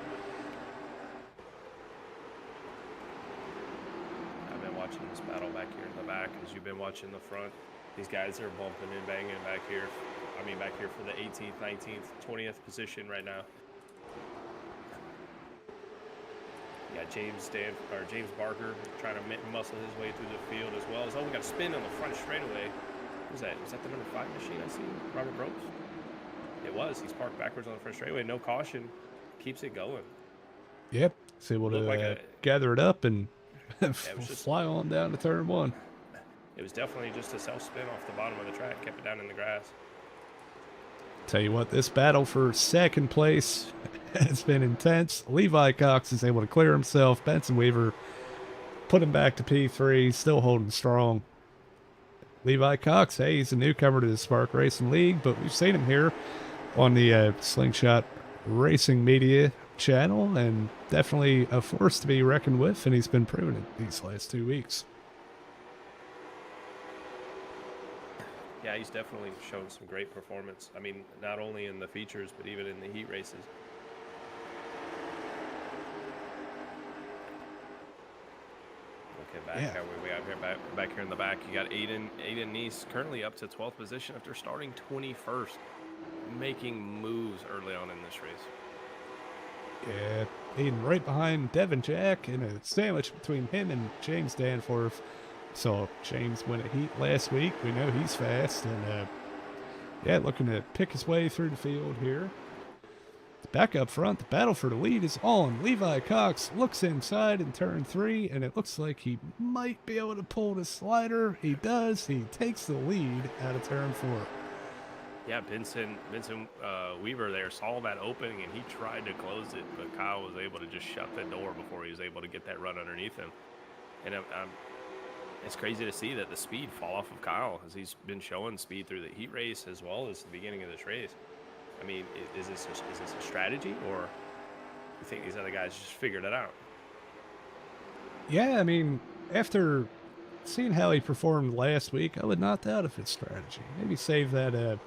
I've been watching this battle back here in the back as you've been watching the front. These guys are bumping and banging back here. I mean, back here for the 18th, 19th, 20th position right now. You got James Barker trying to muscle his way through the field as well. We got a spin on the front straightaway. Who's that? Was that the number 5 machine I see? Robert Brooks? It was. He's parked backwards on the front straightaway. No caution. Keeps it going. Yep. He's able to gather it up and fly on down to turn 1. It was definitely just a self-spin off the bottom of the track. Kept it down in the grass. Tell you what, this battle for second place has been intense. Levi Cox is able to clear himself. Benson Weaver put him back to P3, still holding strong. Levi Cox, hey, he's a newcomer to the Spark Racing League, but we've seen him here on the Slingshot Racing Media channel, and definitely a force to be reckoned with, and he's been proven it these last 2 weeks. Yeah, he's definitely shown some great performance. I mean, not only in the features, but even in the heat races. Okay, back we have here back here in the back. You got Aiden Neese currently up to 12th position after starting 21st, making moves early on in this race. Yeah, Aiden right behind Devin Jack in a sandwich between him and James Danforth. So James won a heat last week. We know he's fast, and yeah, looking to pick his way through the field here. Back up front, the battle for the lead is on. Levi Cox looks inside in turn 3, and it looks like he might be able to pull the slider. He does. He takes the lead out of turn 4. Yeah, Benson Weaver there saw that opening, and he tried to close it, but Kyle was able to just shut the door before he was able to get that run underneath him. And it's crazy to see that the speed fall off of Kyle, as he's been showing speed through the heat race as well as the beginning of this race. I mean, is this a strategy, or you think these other guys just figured it out? Yeah, I mean, after seeing how he performed last week, I would not doubt if it's strategy. Maybe save that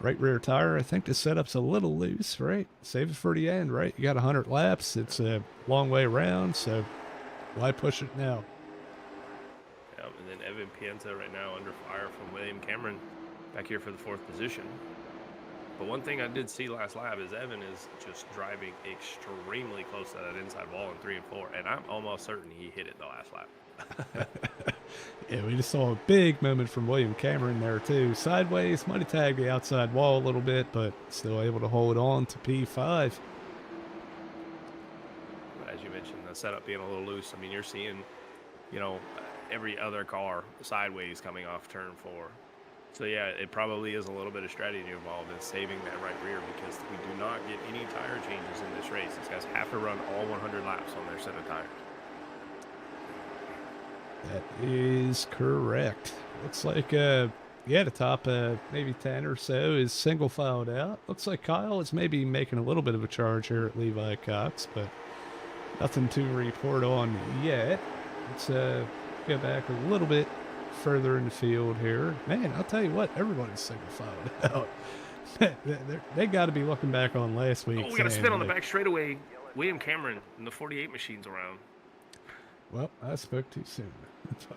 Right rear tire, I think the setup's a little loose, right? Save it for the end, right? You got 100 laps. It's a long way around, so why push it now? And then Evan Pienta right now under fire from William Cameron back here for the 4th position. But one thing I did see last lap is Evan is just driving extremely close to that inside wall in 3 and 4, and I'm almost certain he hit it the last lap. Yeah, we just saw a big moment from William Cameron there too. Sideways, might have tagged the outside wall a little bit, but still able to hold on to P5. As you mentioned, the setup being a little loose. I mean, you're seeing, you know, every other car sideways coming off turn 4. So yeah, it probably is a little bit of strategy involved in saving that right rear, because we do not get any tire changes in this race. These guys have to run all 100 laps on their set of tires. That is correct. Looks like, yeah, the top maybe 10 or so is single filed out. Looks like Kyle is maybe making a little bit of a charge here at Levi Cox, but nothing to report on yet. Let's go back a little bit further in the field here. Man, I'll tell you what, everybody's single filed out. They got to be looking back on last week. Oh, we got to spin on the back straightaway. William Cameron and the 48 machines around. Well, I spoke too soon.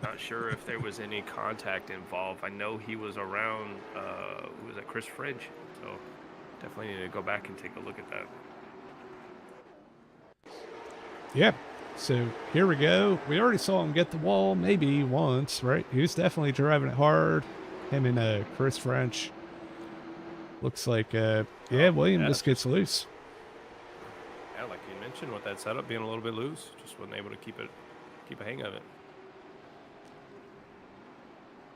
Not sure if there was any contact involved. I know he was around, who was that, Chris Fridge. So definitely need to go back and take a look at that. Yeah. So here we go. We already saw him get the wall maybe once, right? He was definitely driving it hard. Him and Chris French. Looks like, yeah, William just gets loose. Yeah, like you mentioned, with that setup being a little bit loose, just wasn't able to keep a hang of it.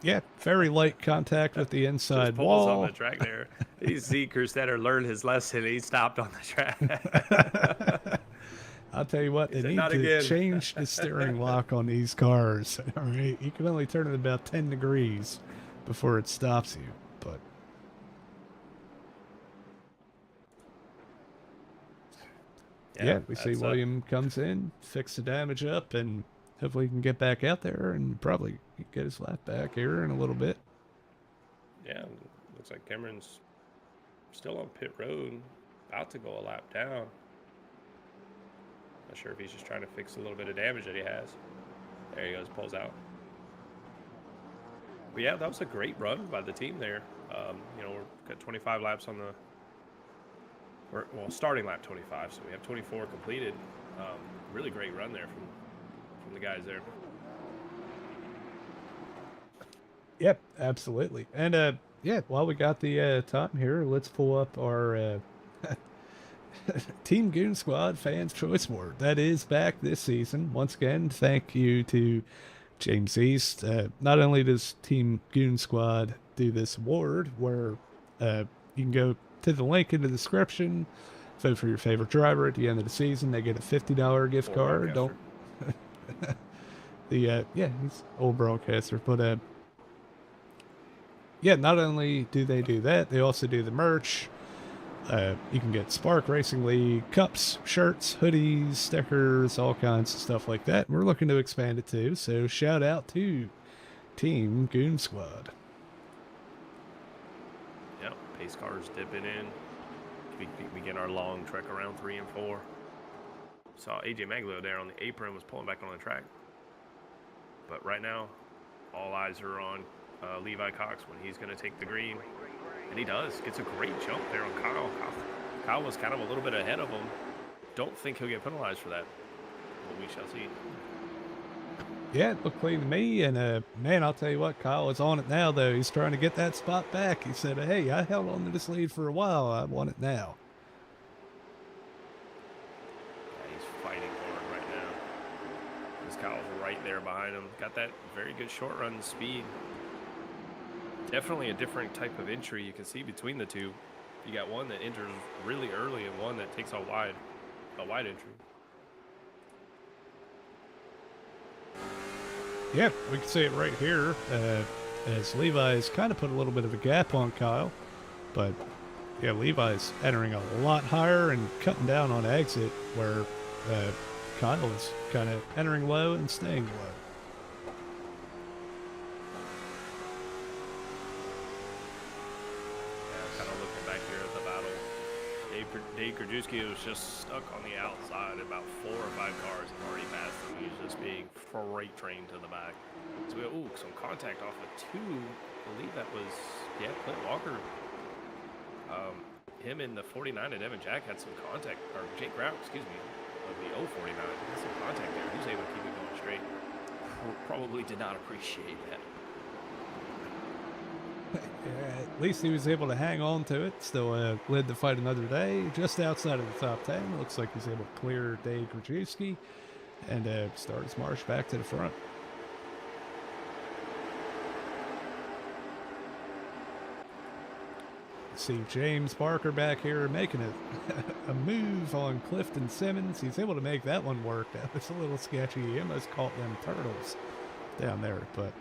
Yeah, very light contact with the inside just pulls wall. on the track there. He's Zekers that learned his lesson. He stopped on the track. I'll tell you what, they need to change the steering lock on these cars. All right, you can only turn it about 10 degrees before it stops you. But yeah, we see William comes in, fix the damage up, and hopefully he can get back out there and probably get his lap back here in a little bit. Yeah, looks like Cameron's still on pit road, about to go a lap down. Not sure if he's just trying to fix a little bit of damage that he has. There he goes, pulls out. But yeah, that was a great run by the team there. You know, we've got 25 laps on the, well, starting lap 25, so we have 24 completed. Really great run there from the guys there. Yep, absolutely. And yeah, while we got the time here, let's pull up our Team Goon Squad Fans Choice Award. That is back this season. Once again, thank you to James East. Not only does Team Goon Squad do this award, where you can go to the link in the description, vote for your favorite driver at the end of the season. They get a $50 gift card. Don't yeah, he's old broadcaster, but yeah, not only do they do that, they also do the merch. You can get Spark Racing League cups, shirts, hoodies, stickers, all kinds of stuff like that. We're looking to expand it too, so shout out to Team Goon Squad. Yep, pace cars dipping in. We get our long trek around 3 and 4. Saw AJ Maglo there on the apron, was pulling back on the track. But right now, all eyes are on Levi Cox when he's going to take the green. And he does. Gets a great jump there on Kyle. Kyle was kind of a little bit ahead of him. Don't think he'll get penalized for that. But we shall see. Yeah, it looked clean to me. And man, I'll tell you what, Kyle is on it now, though. He's trying to get that spot back. He said, hey, I held on to this lead for a while. I want it now. Yeah, he's fighting hard right now. This Kyle's right there behind him. Got that very good short run speed. Definitely a different type of entry you can see between the two. You got one that enters really early and one that takes a wide entry. Yeah, we can see it right here as Levi's kind of put a little bit of a gap on Kyle. But yeah, Levi's entering a lot higher and cutting down on exit, where Kyle is kind of entering low and staying low. Dave Krajewski was just stuck on the outside. About 4 or 5 cars have already passed him. He's just being freight trained to the back. So we got, some contact off of 2. I believe that was, Clint Walker. Him and the 49 at Evan Jack had some contact, or Jake Grout, excuse me, of the 049. Had some contact there. He was able to keep it going straight. Probably did not appreciate that. Yeah, at least he was able to hang on to it. Still led the fight another day, just outside of the top 10. Looks like he's able to clear Dave Krajewski and start his march back to the front. See James Parker back here making a move on Clifton Simmons. He's able to make that one work. That was a little sketchy. He almost caught them turtles down there, but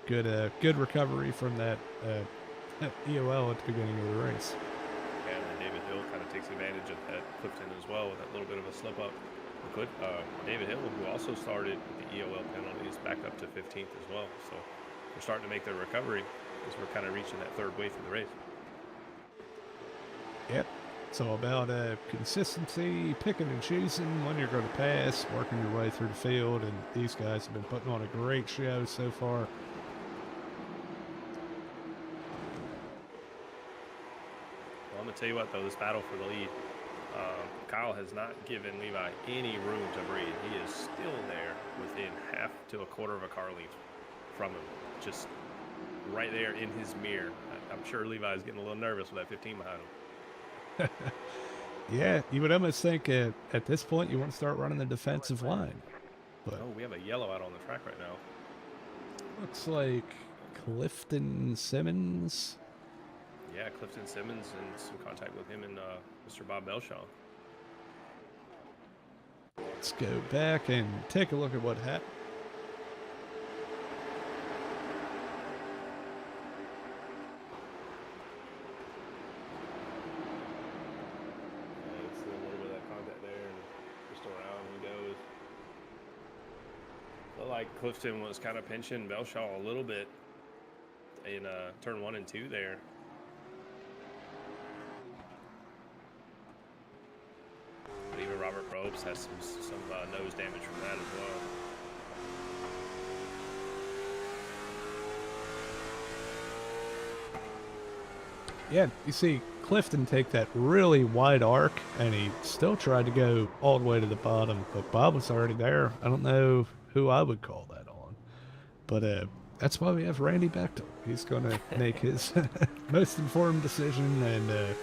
good recovery from that EOL at the beginning of the race. Yeah, and then David Hill kind of takes advantage of that Clifton as well with that little bit of a slip up. David Hill, who also started with the EOL penalties, back up to 15th as well. So we're starting to make their recovery as we're kind of reaching that third wave through the race. Yep. It's all about consistency, picking and choosing when you're going to pass, working your way through the field, and these guys have been putting on a great show so far. Well, I'm going to tell you what, though, this battle for the lead, Kyle has not given Levi any room to breathe. He is still there within half to a quarter of a car length from him, just right there in his mirror. I'm sure Levi's getting a little nervous with that 15 behind him. Yeah, you would almost think at this point you want to start running the defensive line. But we have a yellow out on the track right now. Looks like Clifton Simmons. Yeah, Clifton Simmons, and some contact with him and Mr. Bob Belshaw. Let's go back and take a look at what happened. Like Clifton was kind of pinching Belshaw a little bit in turn 1 and 2 there. But even Robert Probst has some nose damage from that as well. Yeah, you see Clifton take that really wide arc, and he still tried to go all the way to the bottom, but Bob was already there. I don't know who I would call that on, but that's why we have Randy Bechtel. He's going to make his most informed decision, and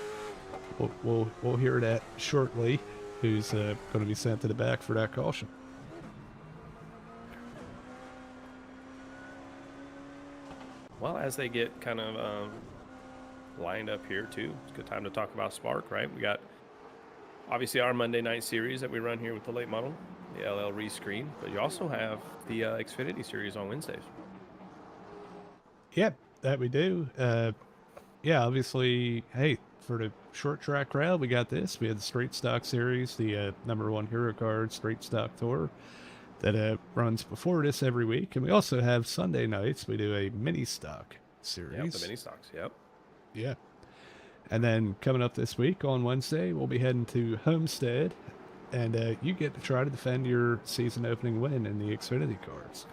we'll hear that shortly. Who's going to be sent to the back for that caution? Well, as they get kind of lined up here too, it's a good time to talk about Spark, right? We got obviously our Monday night series that we run here with the late model, the LL Rescreen, but you also have the Xfinity series on Wednesdays. Yep, that we do. Yeah, obviously, hey, for the short track crowd, we got this. We had the Straight Stock series, the #1 Hero Card Straight Stock Tour that runs before this every week. And we also have Sunday nights, we do a mini stock series. Yep, the mini stocks, yep. Yeah. And then coming up this week on Wednesday, we'll be heading to Homestead, and you get to try to defend your season opening win in the Xfinity cards.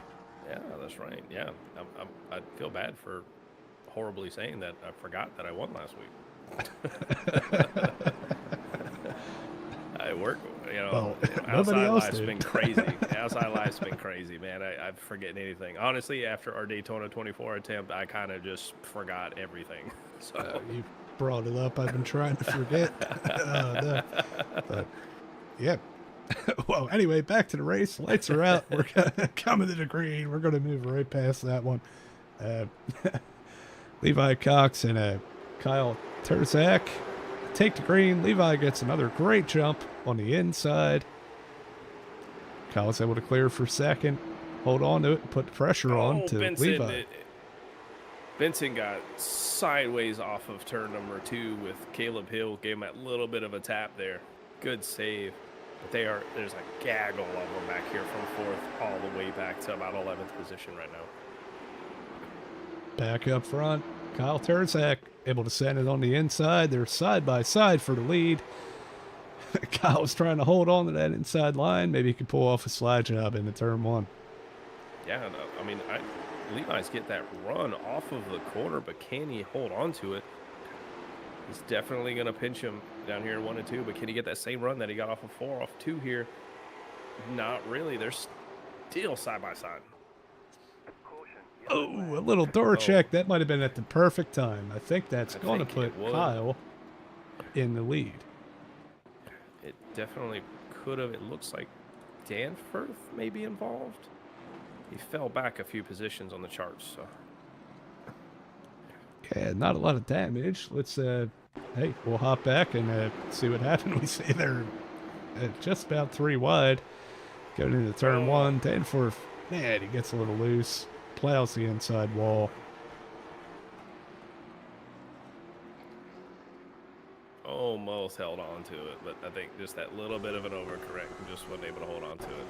Yeah, that's right. Yeah, I feel bad for horribly saying that. I forgot that I won last week. I work, Well, outside life's did. been crazy. Outside life's been crazy, man. I'm forgetting anything. Honestly, after our Daytona 24 attempt, I kind of just forgot everything. So you brought it up. I've been trying to forget. But yeah. Well, anyway, back to the race. Lights are out. We're coming to the green. We're going to move right past that one. Levi Cox and Kyle Terzak take the green. Levi gets another great jump on the inside. Kyle's able to clear for second, hold on to it, and put the pressure on to Levi. Benson got sideways off of turn number 2 with Caleb Hill. Gave him that little bit of a tap there. Good save. But there's a gaggle of them back here from 4th all the way back to about 11th position right now. Back up front, Kyle Terzak able to send it on the inside. They're side by side for the lead. Kyle was trying to hold on to that inside line. Maybe he could pull off a slide job into turn one. Yeah, no, I mean, Levi's get that run off of the corner, but can he hold on to it? He's definitely going to pinch him down here in 1 and 2, but can he get that same run that he got off of 4 off 2 here? Not really. They're still side by side. Oh, a little door check. That might have been at the perfect time. I think that's going to put Kyle in the lead. It definitely could have. It looks like Danforth may be involved. He fell back a few positions on the charts. So. Yeah, not a lot of damage. Let's, hey, we'll hop back and see what happened. We see they're just about 3 wide. Going into turn 1. Danforth, man, he gets a little loose. Plows the inside wall. Almost held on to it, but I think just that little bit of an overcorrect and just wasn't able to hold on to it.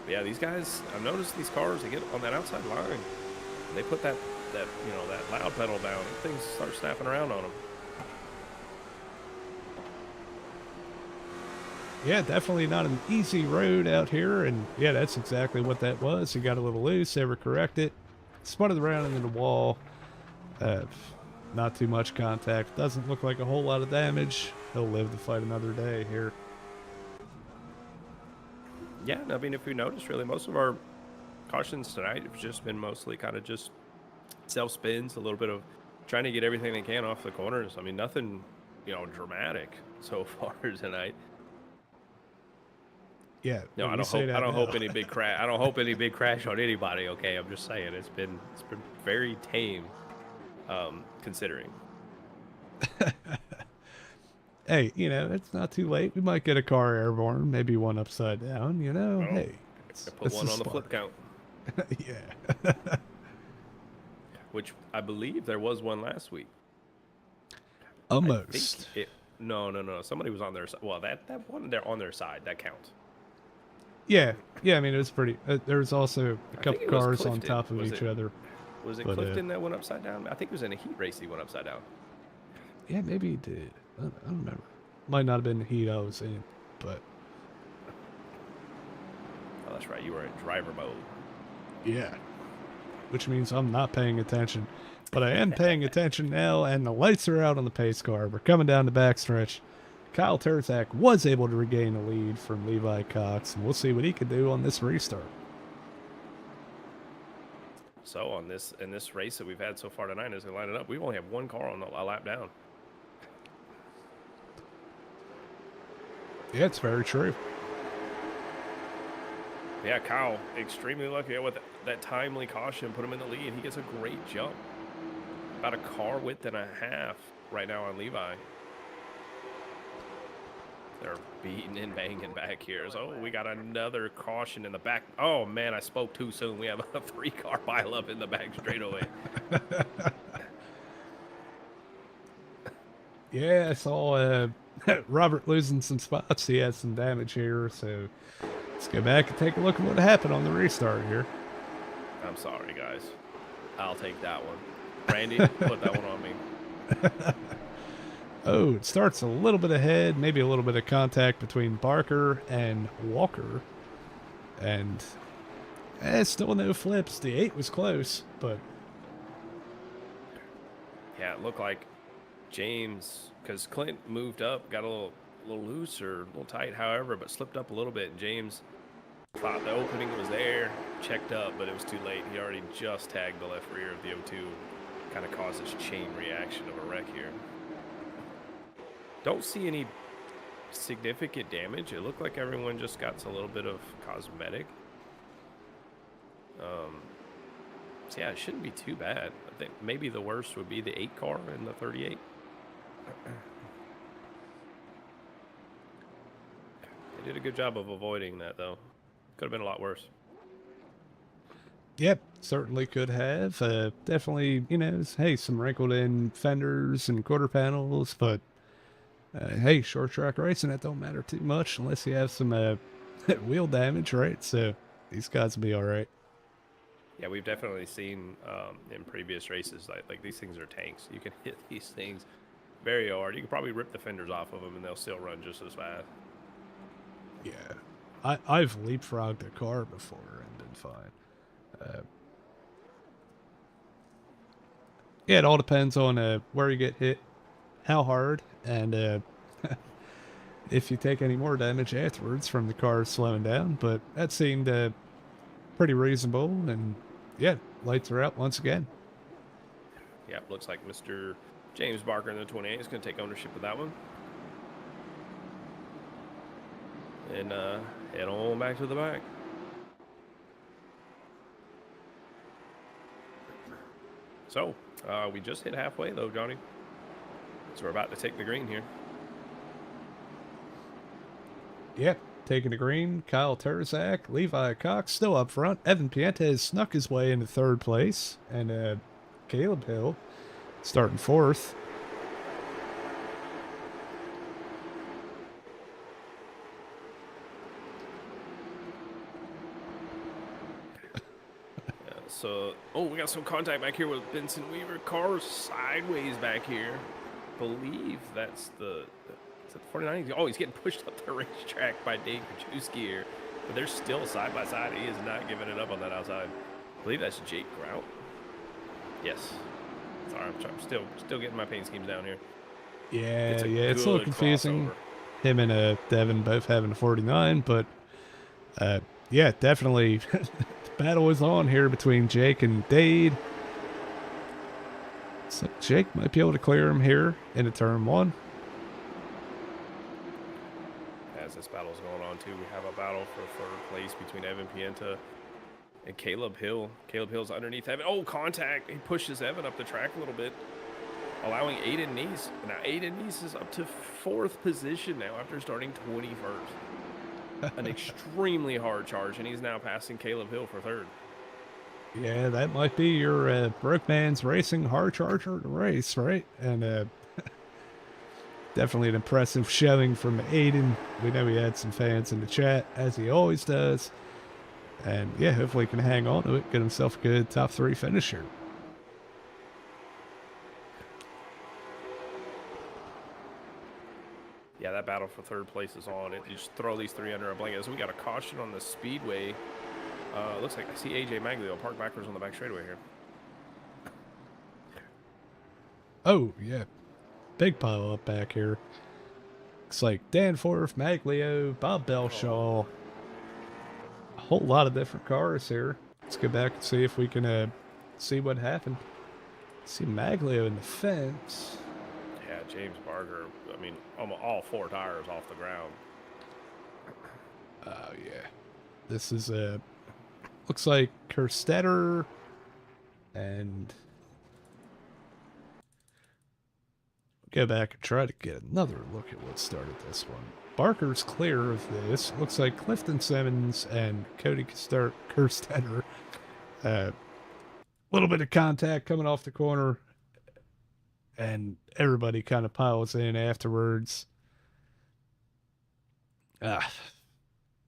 But yeah, these guys, I've noticed these cars, they get on that outside line. They put that loud pedal down and things start snapping around on them. Yeah, definitely not an easy road out here, and yeah, that's exactly what that was. He got a little loose, overcorrect it, spun it around into the wall. Not too much contact. Doesn't look like a whole lot of damage. He'll live to fight another day here. Yeah, I mean, if we notice, really, most of our cautions tonight have just been mostly kind of just self-spins, a little bit of trying to get everything they can off the corners. I mean, nothing, dramatic so far tonight. Yeah. No, I don't hope any big crash. I don't hope any big crash on anybody. Okay, I'm just saying it's been very tame, considering. Hey, it's not too late. We might get a car airborne, maybe one upside down. Oh, Hey, put one on the flip count. Yeah. Which I believe there was one last week. Almost. No. Somebody was on their side. Well, that one they're on their side. That counts. Yeah. I mean, it was pretty. There was also a couple cars on top of each other. Was it Clifton that went upside down? I think it was in a heat race he went upside down. Yeah, maybe he did. I don't remember. Might not have been the heat I was in, but. Oh, that's right. You were in driver mode. Yeah. Which means I'm not paying attention. But I am paying attention now, and the lights are out on the pace car. We're coming down the backstretch. Kyle Terzak was able to regain the lead from Levi Cox, and we'll see what he can do on this restart. So in this race that we've had so far tonight, as we line it up, we only have one car on a lap down. Yeah, it's very true. Yeah, Kyle, extremely lucky with that timely caution, put him in the lead. He gets a great jump. About a car width and a half right now on Levi. They're beating and banging back here. So we got another caution in the back. Oh, man, I spoke too soon. We have a 3-car pileup in the back straightaway. Yeah, I saw Robert losing some spots. He had some damage here, so let's go back and take a look at what happened on the restart here. I'm sorry, guys. I'll take that one. Randy, put that one on me. Oh, it starts a little bit ahead, maybe a little bit of contact between Barker and Walker. And still no flips. The 8 was close, but... Yeah, it looked like James, because Clint moved up, got a little loose or a little tight, however, but slipped up a little bit. And James thought the opening was there, checked up, but it was too late. He already just tagged the left rear of the O2. Kind of caused this chain reaction of a wreck here. Don't see any significant damage. It looked like everyone just got a little bit of cosmetic. So yeah, it shouldn't be too bad. I think maybe the worst would be the 8 car and the 38. They did a good job of avoiding that, though. Could have been a lot worse. Yep, certainly could have. Definitely, hey, some wrinkled in fenders and quarter panels, but hey, short track racing, that don't matter too much unless you have some wheel damage, right? So these guys will be all right. Yeah, we've definitely seen in previous races like these things are tanks. You can hit these things very hard. You can probably rip the fenders off of them, and they'll still run just as fast. Yeah, I've leapfrogged a car before and been fine. Yeah, it all depends on where you get hit, how hard, and if you take any more damage afterwards from the car slowing down. But that seemed pretty reasonable, and yeah, lights are out once again. Yeah, looks like Mr. James Barker in the 28 is going to take ownership of that one. And head on back to the back. So, we just hit halfway, though, Johnny. So we're about to take the green here. Yep, taking the green, Kyle Terzak, Levi Cox still up front. Evan Pientes snuck his way into third place, and Caleb Hill starting fourth. So, we got some contact back here with Benson Weaver. Car sideways back here. Believe that's the 49. Oh, he's getting pushed up the racetrack by Dave Krajewski here. But they're still side by side. He is not giving it up on that outside. I believe that's Jake Grout. Yes. Sorry, I'm still getting my paint schemes down here. Yeah, it's a little confusing. Crossover. Him and Devin both having a 49, but yeah, definitely the battle is on here between Jake and Dade. So Jake might be able to clear him here into turn one. As this battle is going on too, we have a battle for third place between Evan Pienta and Caleb Hill. Caleb Hill's underneath Evan. Oh, contact. He pushes Evan up the track a little bit, allowing Aiden Neese. Now, Aiden Neese is up to fourth position now after starting 21st. An extremely hard charge, and he's now passing Caleb Hill for third. Yeah, that might be your Broke Man's Racing hard charger to race, right? And definitely an impressive showing from Aiden. We know he had some fans in the chat, as he always does. And yeah, hopefully he can hang on to it, get himself a good top three finisher. Yeah, that battle for third place is on. You just throw these three under a blanket. So we got a caution on the speedway. Looks like I see AJ Maglio parked backwards on the back straightaway here. Oh, yeah. Big pile up back here. Looks like Danforth, Maglio, Bob Belshaw. A whole lot of different cars here. Let's go back and see if we can see what happened. See Maglio in the fence. Yeah, James Barker. I mean, almost all four tires off the ground. Oh, yeah. This is looks like Kerstetter and go back and try to get another look at what started this one. Barker's clear of this. Looks like Clifton Simmons and Cody Kerstetter. A little bit of contact coming off the corner, and everybody kind of piles in afterwards.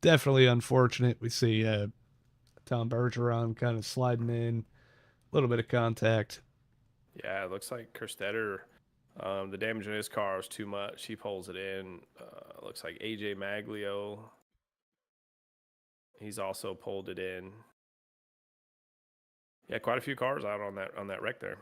Definitely unfortunate. We see Tom Bergeron kind of sliding in, a little bit of contact. Yeah, it looks like Kerstetter, the damage in his car was too much. He pulls it in. Looks like AJ Maglio. He's also pulled it in. Yeah, quite a few cars out on that wreck there.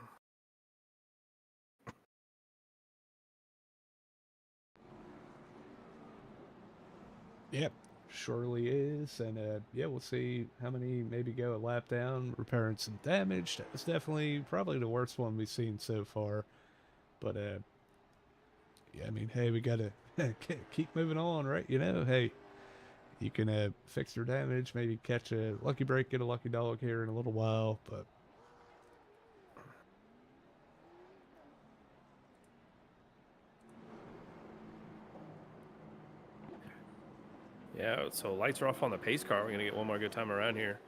Yep, surely is. And yeah, we'll see how many maybe go a lap down, repairing some damage. That's definitely probably the worst one we've seen so far. But yeah, I mean, hey, we gotta keep moving on, right? You know, hey, you can fix your damage, maybe catch a lucky break, get a lucky dog here in a little while, but Yeah, so lights are off on the pace car. We're going to get one more good time around here.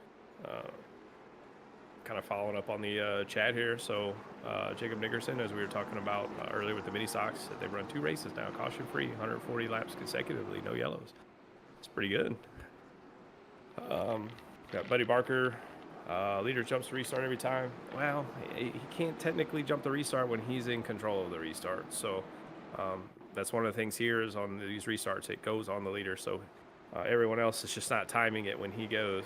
Kind of following up on the chat here. So Jacob Nickerson, as we were talking about earlier with the mini socks, they've run 2 races now, caution-free, 140 laps consecutively, no yellows. It's pretty good. Got Buddy Barker Leader jumps the restart every time. Well, he can't technically jump the restart when he's in control of the restart. So that's one of the things here is on these restarts, it goes on the leader. So everyone else is just not timing it when he goes.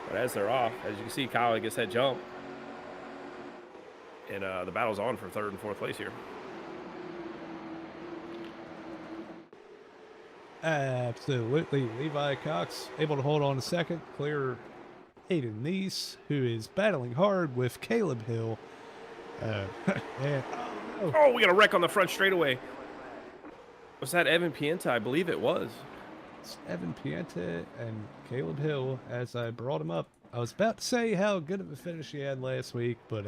But as they're off, as you can see, Kyle gets that jump. And the battle's on for third and fourth place here. Absolutely. Levi Cox able to hold on a second, clear Aiden Neese, who is battling hard with Caleb Hill. And, oh, we got a wreck on the front straightaway. Was that Evan Pienta? I believe it was. It's Evan Pienta and Caleb Hill. As I brought him up, I was about to say how good of a finish he had last week, but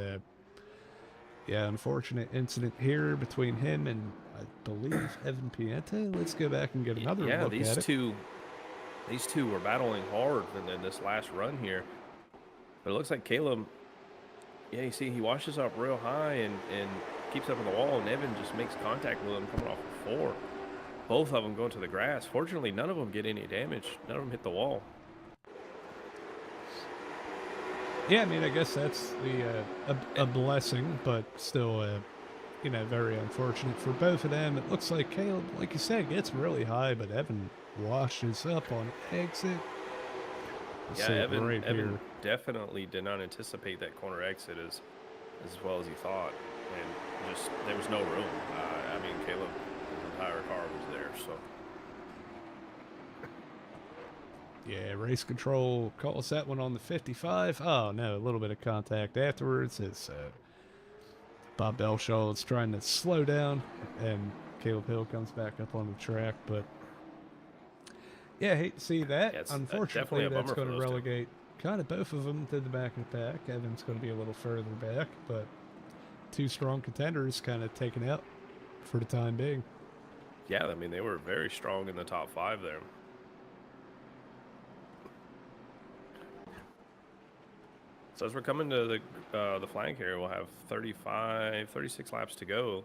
yeah, unfortunate incident here between him and I believe Evan Pienta. Let's go back and get another look at it. Yeah, these two were battling hard in this last run here. But it looks like Caleb, yeah, you see he washes up real high and keeps up on the wall, and Evan just makes contact with him coming off of 4. Both of them going to the grass. Fortunately, none of them get any damage. None of them hit the wall. Yeah, I mean, I guess that's a blessing, but still, you know, very unfortunate for both of them. It looks like Caleb, like you said, gets really high, but Evan washes up on exit. Yeah, Evan definitely did not anticipate that corner exit as well as he thought, and just there was no room. I mean, Caleb, his entire car was there, so. Yeah, race control calls that one on the 55. Oh no, a little bit of contact afterwards as Bob Belshaw is trying to slow down, and Caleb Hill comes back up on the track, but. Yeah, I hate to see that. Yeah, unfortunately, that's going to relegate kind of both of them to the back of the pack. Evan's going to be a little further back, but 2 strong contenders kind of taken out for the time being. Yeah, I mean, they were very strong in the top 5 there. So as we're coming to the flank here, we'll have 36 laps to go.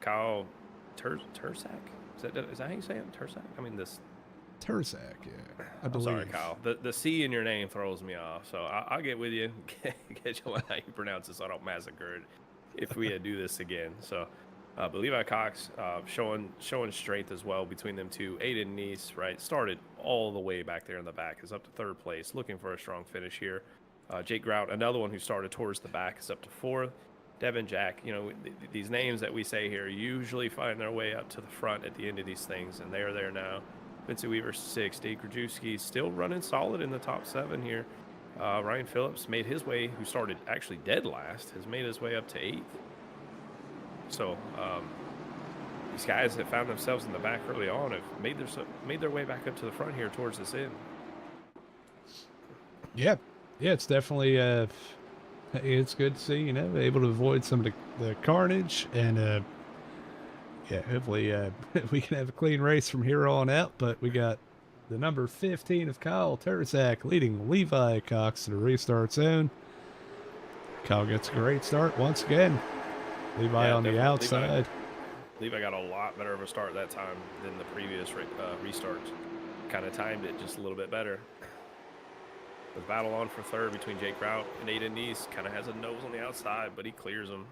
Kyle Tursak? Is that how you say it? Tursak? I mean, this... Tursak, yeah. I believe. I'm sorry, Kyle. The C in your name throws me off, so I'll get with you, get you on how you pronounce it so I don't massacre it if we do this again. So, but Levi Cox showing strength as well between them two. Aiden Neese, right, started all the way back there in the back, is up to 3rd place, looking for a strong finish here. Jake Grout, another one who started towards the back, is up to 4th. Devin Jack, you know, these names that we say here usually find their way up to the front at the end of these things, and they are there now. Vincent Weaver 6th, Dave Krajewski still running solid in the top 7 here. Ryan Phillips made his way, who started actually dead last, has made his way up to 8th. So these guys that found themselves in the back early on have made their way back up to the front here towards this end. Yeah, it's definitely it's good to see, you know, able to avoid some of the carnage, and yeah, hopefully we can have a clean race from here on out. But we got the number 15 of Kyle Terzak leading Levi Cox to the restart zone. Kyle gets a great start once again. Levi on the outside. Levi got a lot better of a start that time than the previous restarts. Kind of timed it just a little bit better. The battle on for 3rd between Jake Rout and Aiden Neese. Kind of has a nose on the outside, but he clears him.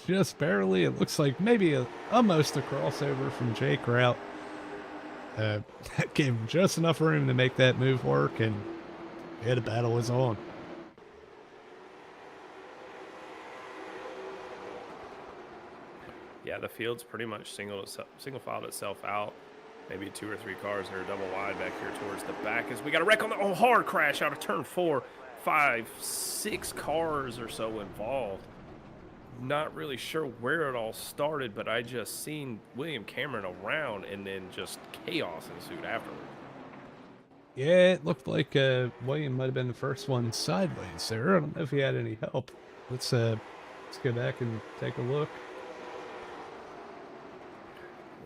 Just barely. It looks like maybe almost a crossover from Jake Rout. Gave him just enough room to make that move work, and yeah, the battle was on. Yeah, the field's pretty much single filed itself out. Maybe 2 or 3 cars that are double wide back here towards the back as we got a wreck on the hard crash out of turn 4. 5, 6 cars or so involved. Not really sure where it all started, but I just seen William Cameron around and then just chaos ensued afterward. Yeah, it looked like William might have been the first one sideways there. I don't know if he had any help. Let's go back and take a look.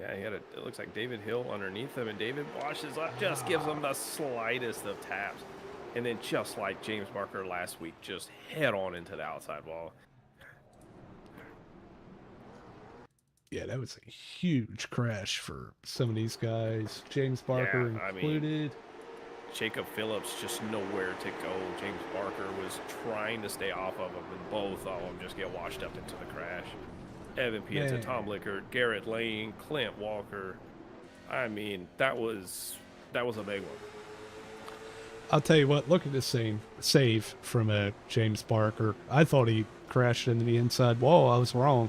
Yeah, it looks like David Hill underneath him, and David washes up, just gives him the slightest of taps. And then just like James Barker last week, just head on into the outside wall. Yeah, that was a huge crash for some of these guys, James Barker included. Jacob Phillips just nowhere to go. James Barker was trying to stay off of him, and both of them just get washed up into the crash. Evan Pienta, Man, Tom Lickert, Garrett Lane, Clint Walker. I mean, that was a big one. I'll tell you what, look at this scene. Save from James Barker. I thought he crashed into the inside wall. I was wrong.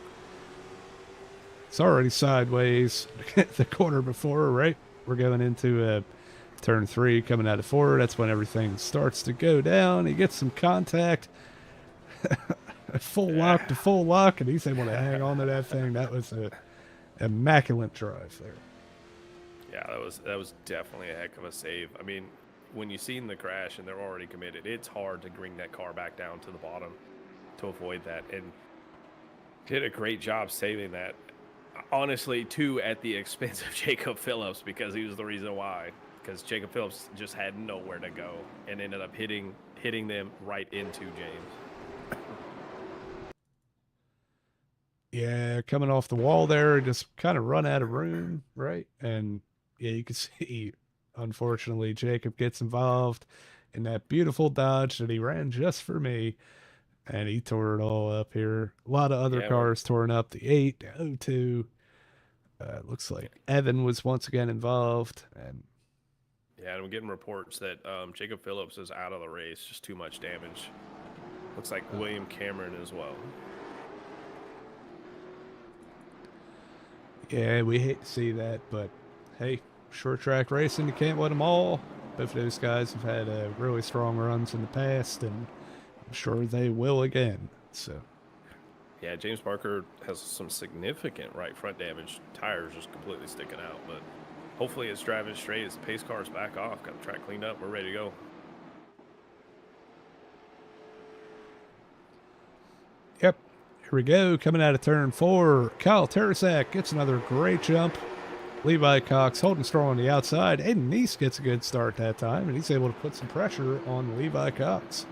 It's already sideways. The corner before, right? We're going into turn 3, coming out of 4. That's when everything starts to go down. He gets some contact. Full lock to full lock, and he's able to hang on to that thing. That was a immaculate drive there. Yeah, that was definitely a heck of a save. I mean, when you've seen the crash and they're already committed, it's hard to bring that car back down to the bottom to avoid that. And did a great job saving that. Honestly, too, at the expense of Jacob Phillips, because he was the reason why. Because Jacob Phillips just had nowhere to go and ended up hitting them right into James. Yeah, coming off the wall there, just kind of run out of room, right? And yeah, you can see, unfortunately, Jacob gets involved in that beautiful dodge that he ran just for me, and he tore it all up here. A lot of other Yeah, cars torn up. The 8, the 02. Looks like Evan was once again involved, and yeah, and we're getting reports that Jacob Phillips is out of the race. Just too much damage. Looks like William Cameron as well. yeah, we hate to see that, but hey, short track racing, you can't win them all. Both of those guys have had really strong runs in the past, and I'm sure they will again. So, Yeah, James Barker has some significant right front damage. Tires just completely sticking out, but hopefully it's driving straight as the pace car's back off. Got the track cleaned up. We're ready to go. yep, here we go. Coming out of turn 4, Kyle Tarasak gets another great jump. Levi Cox holding strong on the outside. Aiden Neese gets a good start that time, and he's able to put some pressure on Levi Cox.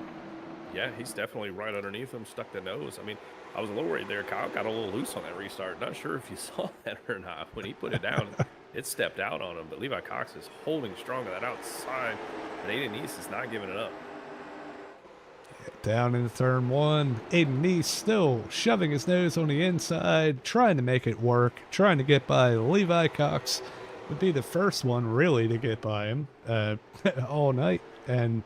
Yeah, he's definitely right underneath him, stuck the nose. I mean, I was a little worried there. Kyle got a little loose on that restart. Not sure if you saw that or not. When he put it down, it stepped out on him. But Levi Cox is holding strong on that outside. But Aiden Neese is not giving it up. Down into turn 1, Aiden Neese still shoving his nose on the inside, trying to make it work, trying to get by Levi Cox. Would be the first one really to get by him all night, and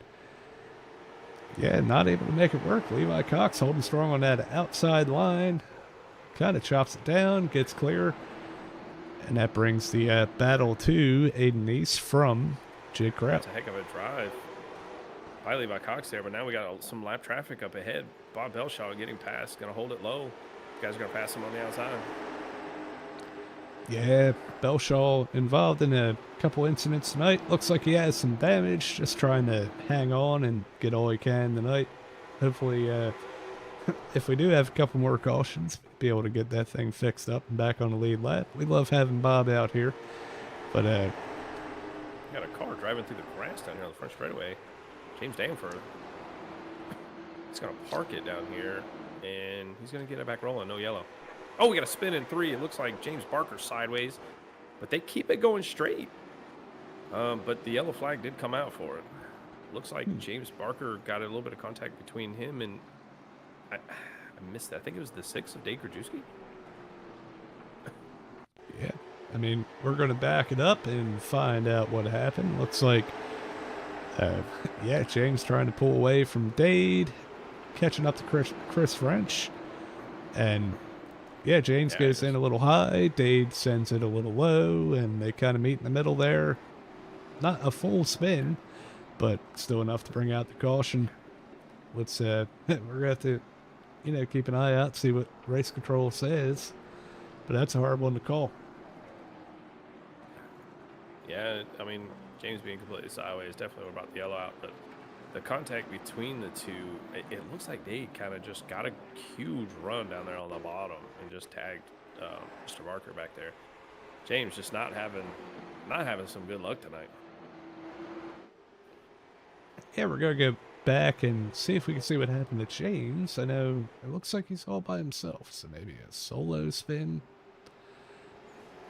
yeah, not able to make it work. Levi Cox holding strong on that outside line, kind of chops it down, gets clear, and that brings the battle to Aiden Neese from Jig Crap. That's a heck of a drive by Levi Cox there, but now we got some lap traffic up ahead. Bob Belshaw getting past, going to hold it low. You guys are going to pass him on the outside. Yeah, Belshaw involved in a couple incidents tonight. Looks like he has some damage, just trying to hang on and get all he can tonight. Hopefully, if we do have a couple more cautions, be able to get that thing fixed up and back on the lead lap. We love having Bob out here, but got a car driving through the grass down here on the front straightaway. James Danforth. He's going to park it down here, and he's going to get it back rolling. No yellow. Oh, we got a spin in 3. It looks like James Barker sideways, but they keep it going straight. But the yellow flag did come out for it. Looks like James Barker got a little bit of contact between him and I missed that. I think it was the 6 of Dave Krajewski. Yeah, I mean, we're going to back it up and find out what happened. Looks like, yeah, James trying to pull away from Dade, catching up to Chris French, and yeah, James goes in a little high, Dade sends it a little low, and they kind of meet in the middle there. Not a full spin, but still enough to bring out the caution. Let's we're gonna have to, keep an eye out, see what race control says. But that's a hard one to call. Yeah, I mean, James being completely sideways definitely about the yellow out, but the contact between the two, it looks like they kind of just got a huge run down there on the bottom and just tagged Mr. Barker back there. James just not having some good luck tonight. Yeah, we're gonna go back and see if we can see what happened to James. I know it looks like he's all by himself, so maybe a solo spin.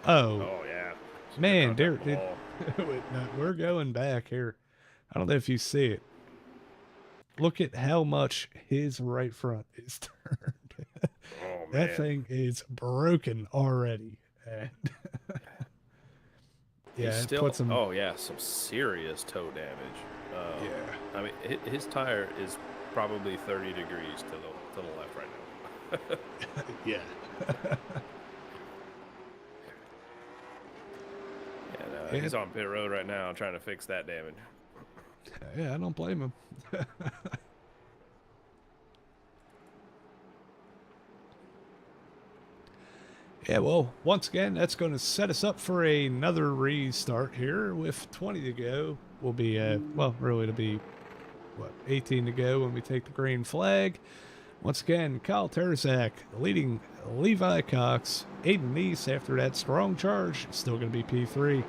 Oh yeah, man, dude, no, we're going back here. I don't know if you see it. Look at how much his right front is turned. Oh That man, thing is broken already. And he's yeah, it still. puts him. Oh yeah, some serious toe damage. Yeah. I mean, his tire is probably 30 degrees to the left right now. Yeah. And Yeah. he's on pit road right now trying to fix that damage. Yeah, I don't blame him. Yeah, well, once again, that's going to set us up for another restart here with 20 to go. We'll be, well, really it'll be, what, 18 to go when we take the green flag. Once again, Kyle Terzak leading Levi Cox. Aiden Neese, after that strong charge, still going to be P3.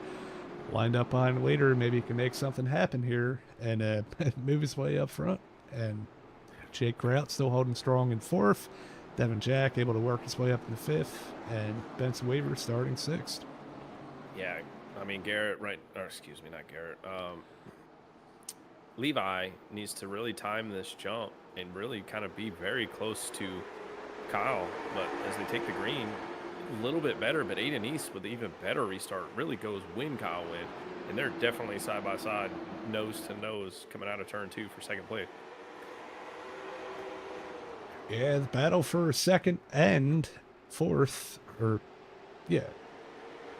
Lined up behind the leader, maybe he can make something happen here and move his way up front. And Jake Kraut still holding strong in fourth. Devin Jack able to work his way up in the fifth, and Benson Weaver starting sixth. Yeah, I mean Garrett, right? Or excuse me, not Garrett. Levi needs to really time this jump and really kind of be very close to Kyle. But as they take the green, a little bit better. But Aiden East with the even better restart really goes win Kyle win, and they're definitely side by side, nose to nose, coming out of turn 2 for second place. Yeah, the battle for second and fourth, or yeah,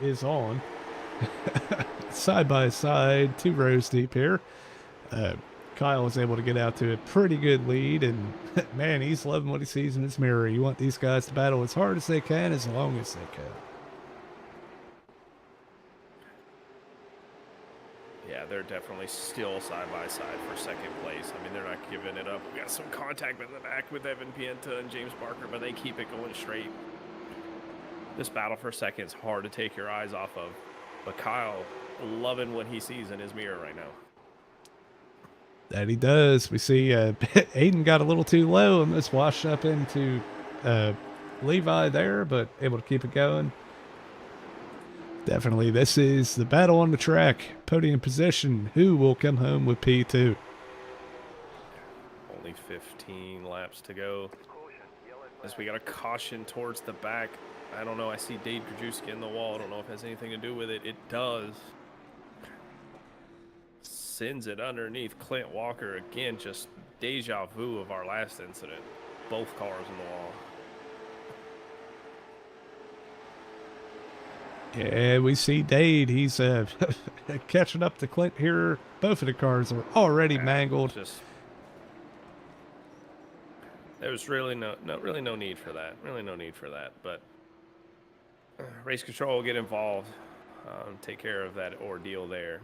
is on. Side by side, 2 rows deep here. Kyle was able to get out to a pretty good lead, and man, he's loving what he sees in his mirror. You want these guys to battle as hard as they can, as long as they can. Yeah, they're definitely still side by side for second place. I mean, they're not giving it up. We got some contact in the back with Evan Pienta and James Barker, but they keep it going straight. This battle for second is hard to take your eyes off of, but Kyle loving what he sees in his mirror right now. That he does. We see Aiden got a little too low and this washed up into Levi there, but able to keep it going. Definitely, this is the battle on the track. Podium position. Who will come home with P2? Only 15 laps to go. As we got a caution towards the back. I don't know. I see Dave Krajewski in the wall. I don't know if it has anything to do with it. It does. Sends it underneath Clint Walker. Again, just deja vu of our last incident. Both cars in the wall. Yeah, we see Dade. He's catching up to Clint here. Both of the cars are already mangled. There was really no need for that. Really no need for that. But race control will get involved, take care of that ordeal there.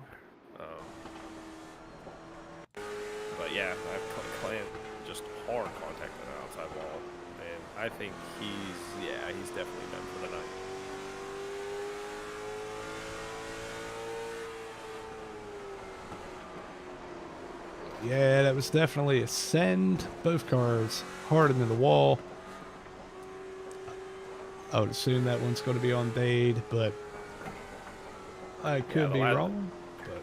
But yeah, Clint just hard contact on the outside wall, and I think he's definitely done for the night. Yeah, that was definitely a send. Both cars hard into the wall. I would assume that one's going to be on Dade, but I could be wrong. But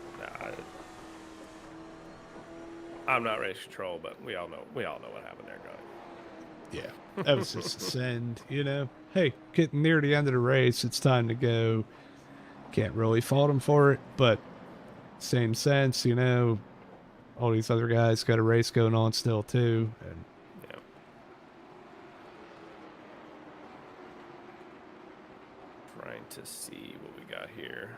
I'm not race control, but we all know what happened there, guys. Yeah, that was just a send, you know. Hey, getting near the end of the race, it's time to go. Can't really fault him for it, but same sense, you know. All these other guys got a race going on still too, and yeah. Trying to see what we got here.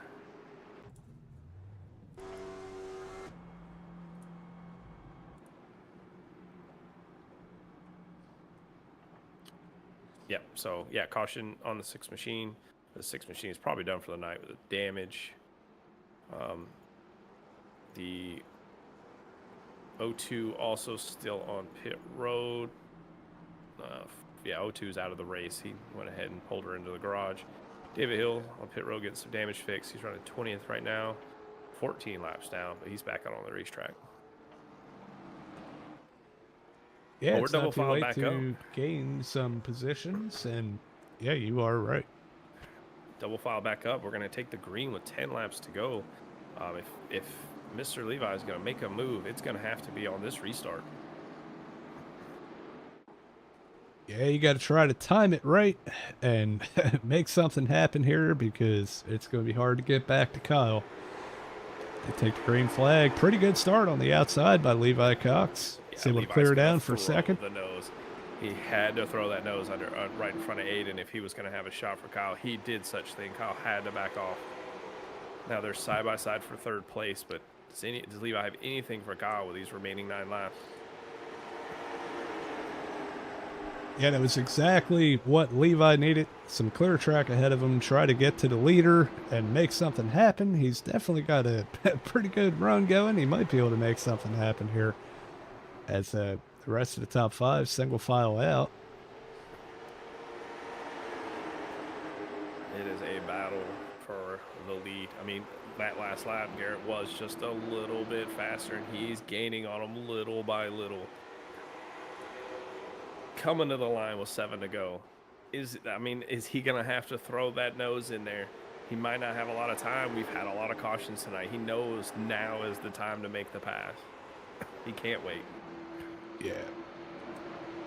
Yeah, so yeah, caution on the 6 machine. The 6 machine is probably done for the night with the damage. The O2 also still on pit road. Yeah, O2's out of the race. He went ahead and pulled her into the garage. David Hill on pit road getting some damage fixed. He's running 20th right now. 14 laps down, but he's back out on the racetrack. yeah, Well, it's we're not too double late filed to gain some positions, and yeah, you are right. Double file back up. We're going to take the green with 10 laps to go. If Mr. Levi is going to make a move, it's going to have to be on this restart. Yeah, you got to try to time it right and make something happen here because it's going to be hard to get back to Kyle. They take the green flag. Pretty good start on the outside by Levi Cox. He's able to clear down for second. The nose. He had to throw that nose under right in front of Aiden if he was going to have a shot for Kyle. He did such thing. Kyle had to back off. Now they're side by side for third place, but does Levi have anything for Kyle with these remaining 9 laps? Yeah, that was exactly what Levi needed. Some clear track ahead of him, try to get to the leader and make something happen. He's definitely got a pretty good run going. He might be able to make something happen here as the rest of the top 5 single file out. It is a battle for the lead. I mean, that last lap, Garrett was just a little bit faster, and he's gaining on him little by little. Coming to the line with 7 to go. Is he going to have to throw that nose in there? He might not have a lot of time. We've had a lot of cautions tonight. He knows now is the time to make the pass. He can't wait. Yeah.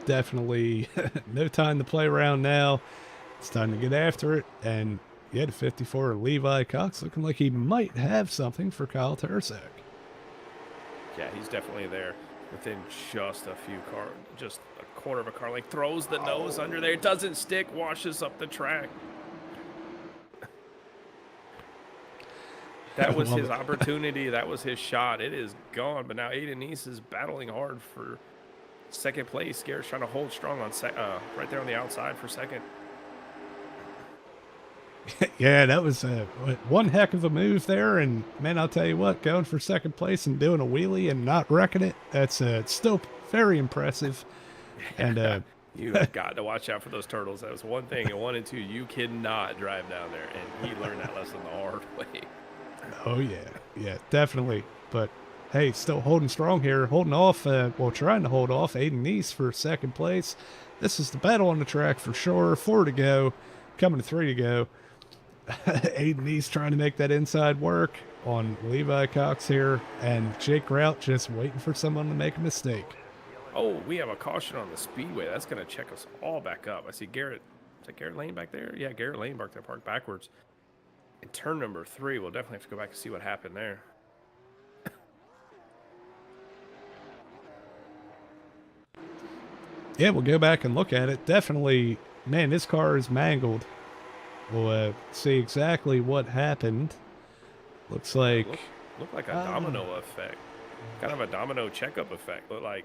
Definitely no time to play around now. It's time to get after it. And yeah, the 54 Levi Cox looking like he might have something for Kyle Tursak. Yeah, he's definitely there within just a few cars, just a quarter of a car length. Throws the nose under there. Doesn't stick. Washes up the track. That was his opportunity. That was his shot. It is gone. But now Aiden Neese is battling hard for second place. Garrett's trying to hold strong on right there on the outside for second. Yeah, that was one heck of a move there. And, man, I'll tell you what, going for second place and doing a wheelie and not wrecking it, that's still very impressive. And you have got to watch out for those turtles. That was one thing. And 1 and 2, you cannot drive down there. And he learned that lesson the hard way. Oh, yeah. Yeah, definitely. But, hey, still holding strong here. Holding off, trying to hold off Aiden Neese for second place. This is the battle on the track for sure. 4 to go. Coming to 3 to go. Aiden Neese trying to make that inside work on Levi Cox here. And Jake Rout just waiting for someone to make a mistake. Oh, we have a caution on the speedway. That's going to check us all back up. I see Garrett. Is that Garrett Lane back there? Yeah, Garrett Lane back there, parked backwards. In turn number 3, we'll definitely have to go back and see what happened there. Yeah, we'll go back and look at it. Definitely, man, this car is mangled. We'll see exactly what happened. Looks like... Looked like a domino effect. Kind of a domino checkup effect. Looked like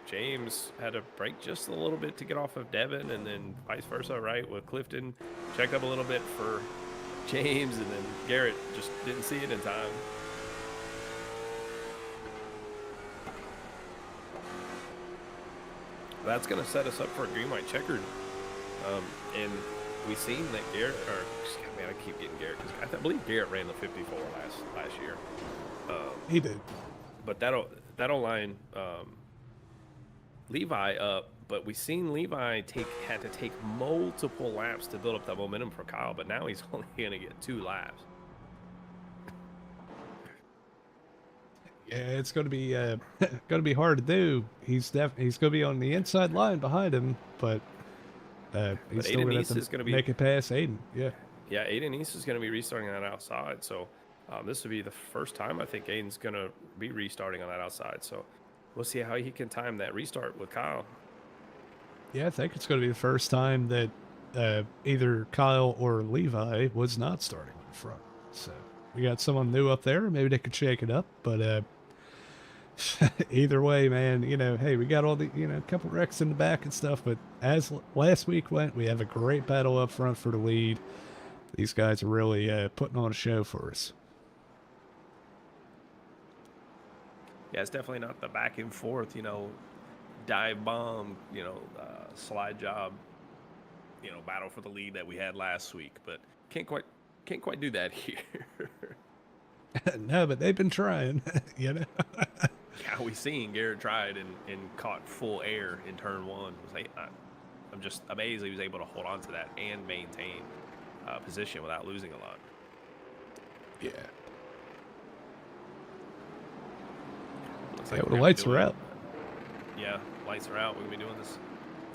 James had to brake just a little bit to get off of Devin, and then vice versa, right? With Clifton checked up a little bit for James, and then Garrett just didn't see it in time. That's going to set us up for a green white checkered. And we've seen that Garrett, I keep getting Garrett, because I believe Garrett ran the 54 last year. He did. But that'll line Levi up, but we've seen Levi had to take multiple laps to build up that momentum for Kyle, but now he's only going to get 2 laps. Yeah, it's going to be hard to do. He's going to be on the inside line behind him, but he's still going to have to make it past Aiden. Yeah. Yeah, Aiden East is going to be restarting that outside, so this will be the first time I think Aiden's going to be restarting on that outside. So we'll see how he can time that restart with Kyle. Yeah, I think it's going to be the first time that either Kyle or Levi was not starting in front. So we got someone new up there. Maybe they could shake it up, but either way, man, hey, we got all the, a couple wrecks in the back and stuff, but as last week went, we have a great battle up front for the lead. These guys are really putting on a show for us. Yeah, it's definitely not the back and forth, dive bomb, slide job, battle for the lead that we had last week, but can't quite do that here. No, but they've been trying, Yeah, we seen Garrett tried and caught full air in turn 1. I'm just amazed he was able to hold on to that and maintain position without losing a lot. Yeah. Looks Yeah, like well, we're the gonna be lights are doing. out. Yeah, lights are out. We're gonna be doing this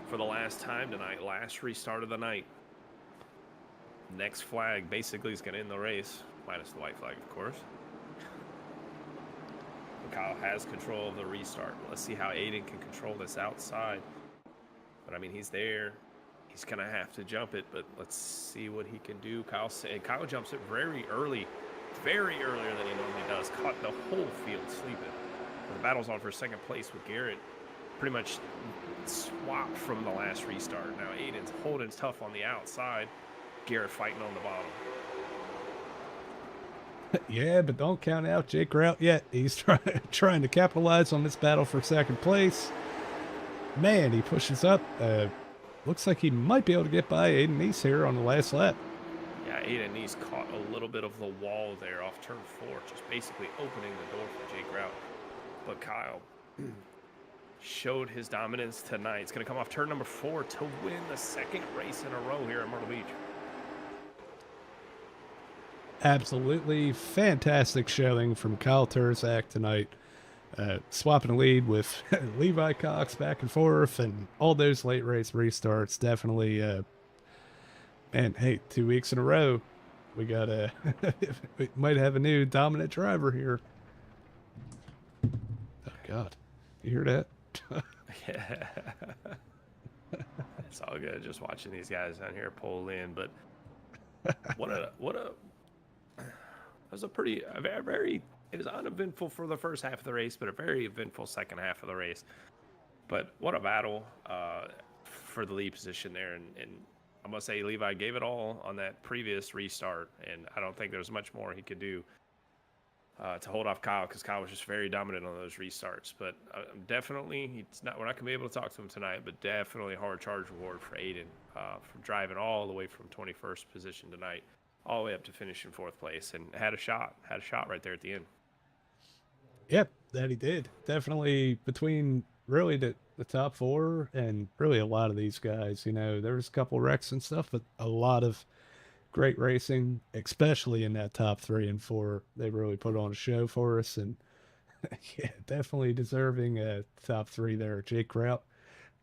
for the last time tonight. Last restart of the night. Next flag basically is gonna end the race, minus the white flag, of course. Kyle has control of the restart. Let's see how Aiden can control this outside. But I mean, he's there. He's gonna have to jump it, but let's see what he can do. Kyle jumps it very early, very earlier than he normally does. Caught the whole field sleeping. The battle's on for second place with Garrett. Pretty much swapped from the last restart. Now Aiden's holding tough on the outside. Garrett fighting on the bottom. Yeah, but don't count out Jake Rout yet. He's trying to capitalize on this battle for second place. Man, he pushes up. Looks like he might be able to get by Aiden Neese here on the last lap. Yeah, Aiden Neese caught a little bit of the wall there off turn 4, just basically opening the door for Jake Rout. But Kyle showed his dominance tonight. It's going to come off turn number 4 to win the second race in a row here at Myrtle Beach. Absolutely fantastic showing from Kyle Turzak tonight. Swapping a lead with Levi Cox back and forth and all those late race restarts. Definitely, man, hey, 2 weeks in a row. We got a, we might have a new dominant driver here. Oh, God. You hear that? Yeah. It's all good just watching these guys down here pull in. But that was a very, it was uneventful for the first half of the race, but a very eventful second half of the race. But what a battle for the lead position there. And I must say, Levi gave it all on that previous restart. And I don't think there's much more he could do to hold off Kyle, because Kyle was just very dominant on those restarts. But definitely, we're not going to be able to talk to him tonight, but definitely a hard charge reward for Aiden for driving all the way from 21st position tonight, all the way up to finishing 4th place, and had a shot right there at the end. Yep, that he did. Definitely between really the top 4 and really a lot of these guys. You know, there was a couple wrecks and stuff, but a lot of great racing, especially in that top 3 and 4. They really put on a show for us, and yeah, definitely deserving a top 3 there. Jake Rout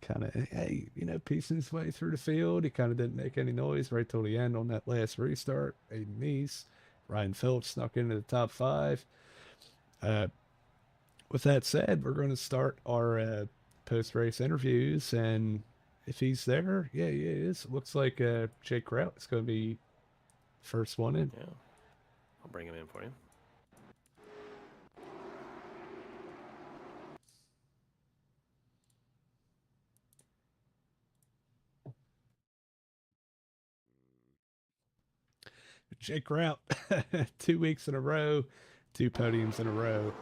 kind of, hey, you know, piecing his way through the field. He kind of didn't make any noise right till the end on that last restart. Aiden Neese, Ryan Phillips snuck into the top 5. Uh, with that said, we're going to start our post race interviews, and if he's there, yeah, he is. Looks like Jake Rout is going to be first one in. Yeah, I'll bring him in for you. Jake Rout, 2 weeks in a row, 2 podiums in a row.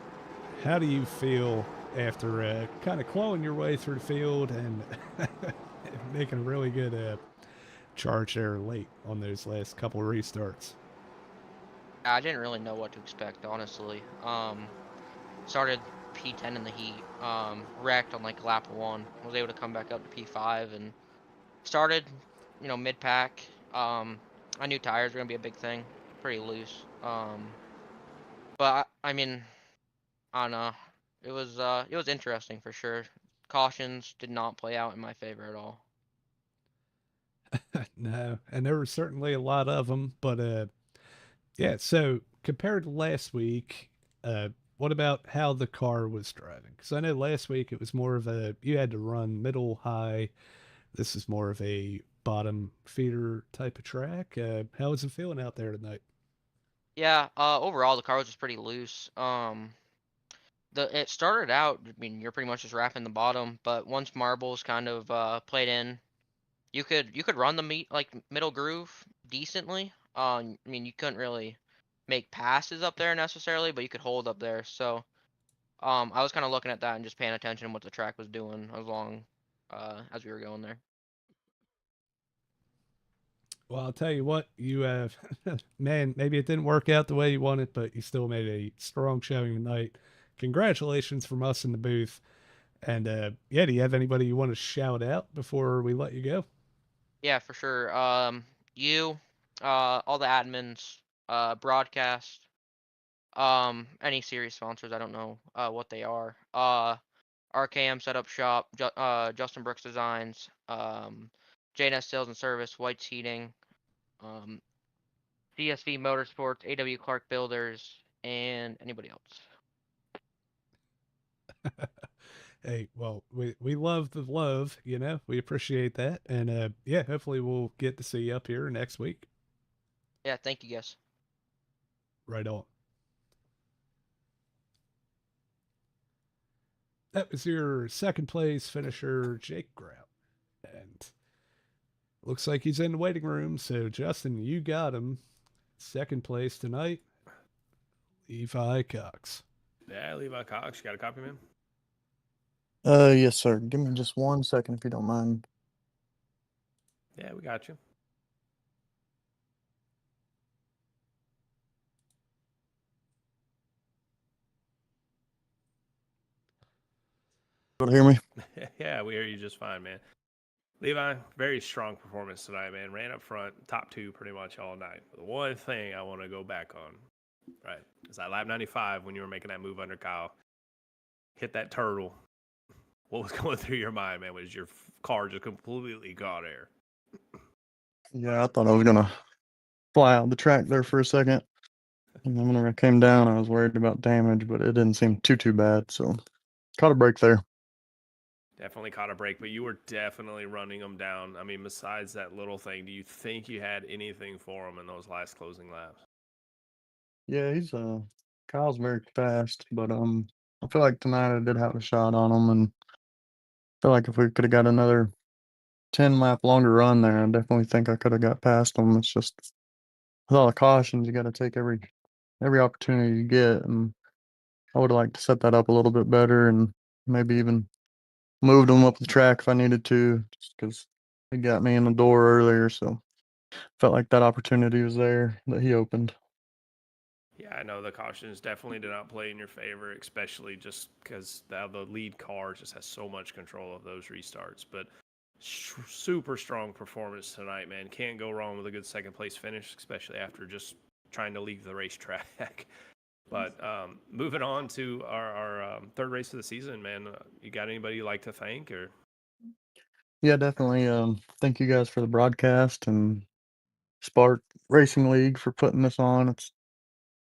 How do you feel after kind of clawing your way through the field and making a really good charge there late on those last couple restarts? I didn't really know what to expect, honestly. Started P10 in the heat, wrecked on like lap 1, was able to come back up to P5 and started, mid-pack. I knew tires were gonna be a big thing, pretty loose. But I mean, I don't know. It was interesting for sure. Cautions did not play out in my favor at all. No, and there were certainly a lot of them, but yeah. So compared to last week, what about how the car was driving? Because I know last week it was more of a you had to run middle high. This is more of a bottom feeder type of track. How was it feeling out there tonight? Yeah, overall the car was just pretty loose. It started out, I mean, you're pretty much just wrapping the bottom, but once marbles kind of played in, you could run the middle groove decently. I mean, you couldn't really make passes up there necessarily, but you could hold up there. So I was kind of looking at that and just paying attention to what the track was doing as long as we were going there. Well, I'll tell you what, you have, man, maybe it didn't work out the way you wanted, but you still made a strong showing tonight. Congratulations from us in the booth. And yeah, do you have anybody you want to shout out before we let you go? Yeah, for sure. You, all the admins, broadcast. Any series sponsors, I don't know what they are. RKM Setup Shop, Justin Brooks Designs, JNS Sales and Service, White's Heating, um, DSV Motorsports, AW Clark Builders, and anybody else. Hey, well, we love the love, you know. We appreciate that, and yeah, hopefully we'll get to see you up here next week. Yeah, thank you guys. Right on. That was your second place finisher, Jake Grout, and looks like he's in the waiting room. So Justin, you got him. Second place tonight, Levi Cox. Yeah, Levi Cox, you got a copy, man? Yes, sir. Give me just 1 second if you don't mind. Yeah, we got you. Able to hear me? Yeah, we hear you just fine, man. Levi, very strong performance tonight, man. Ran up front, top two pretty much all night. The one thing I want to go back on, right, is that lap 95 when you were making that move under Kyle. Hit that turtle. What was going through your mind, man? Was your car just completely caught air? Yeah, I thought I was gonna fly out the track there for a second. And then whenever I came down, I was worried about damage, but it didn't seem too bad. So caught a break there. Definitely caught a break, but you were definitely running them down. I mean, besides that little thing, do you think you had anything for him in those last closing laps? Yeah, he's Kyle's very fast, but I feel like tonight I did have a shot on him, and I feel like if we could have got another 10-lap longer run there, I definitely think I could have got past him. It's just with all the cautions, you got to take every opportunity you get, and I would have liked to set that up a little bit better, and maybe even moved him up the track if I needed to, just because he got me in the door earlier. So felt like that opportunity was there that he opened. Yeah, I know the cautions definitely did not play in your favor, especially just because the lead car just has so much control of those restarts. But super strong performance tonight, man. Can't go wrong with a good second place finish, especially after just trying to leave the racetrack. But moving on to our third race of the season, man. You got anybody you like to thank or? Yeah, definitely. Thank you guys for the broadcast and Spark Racing League for putting this on. It's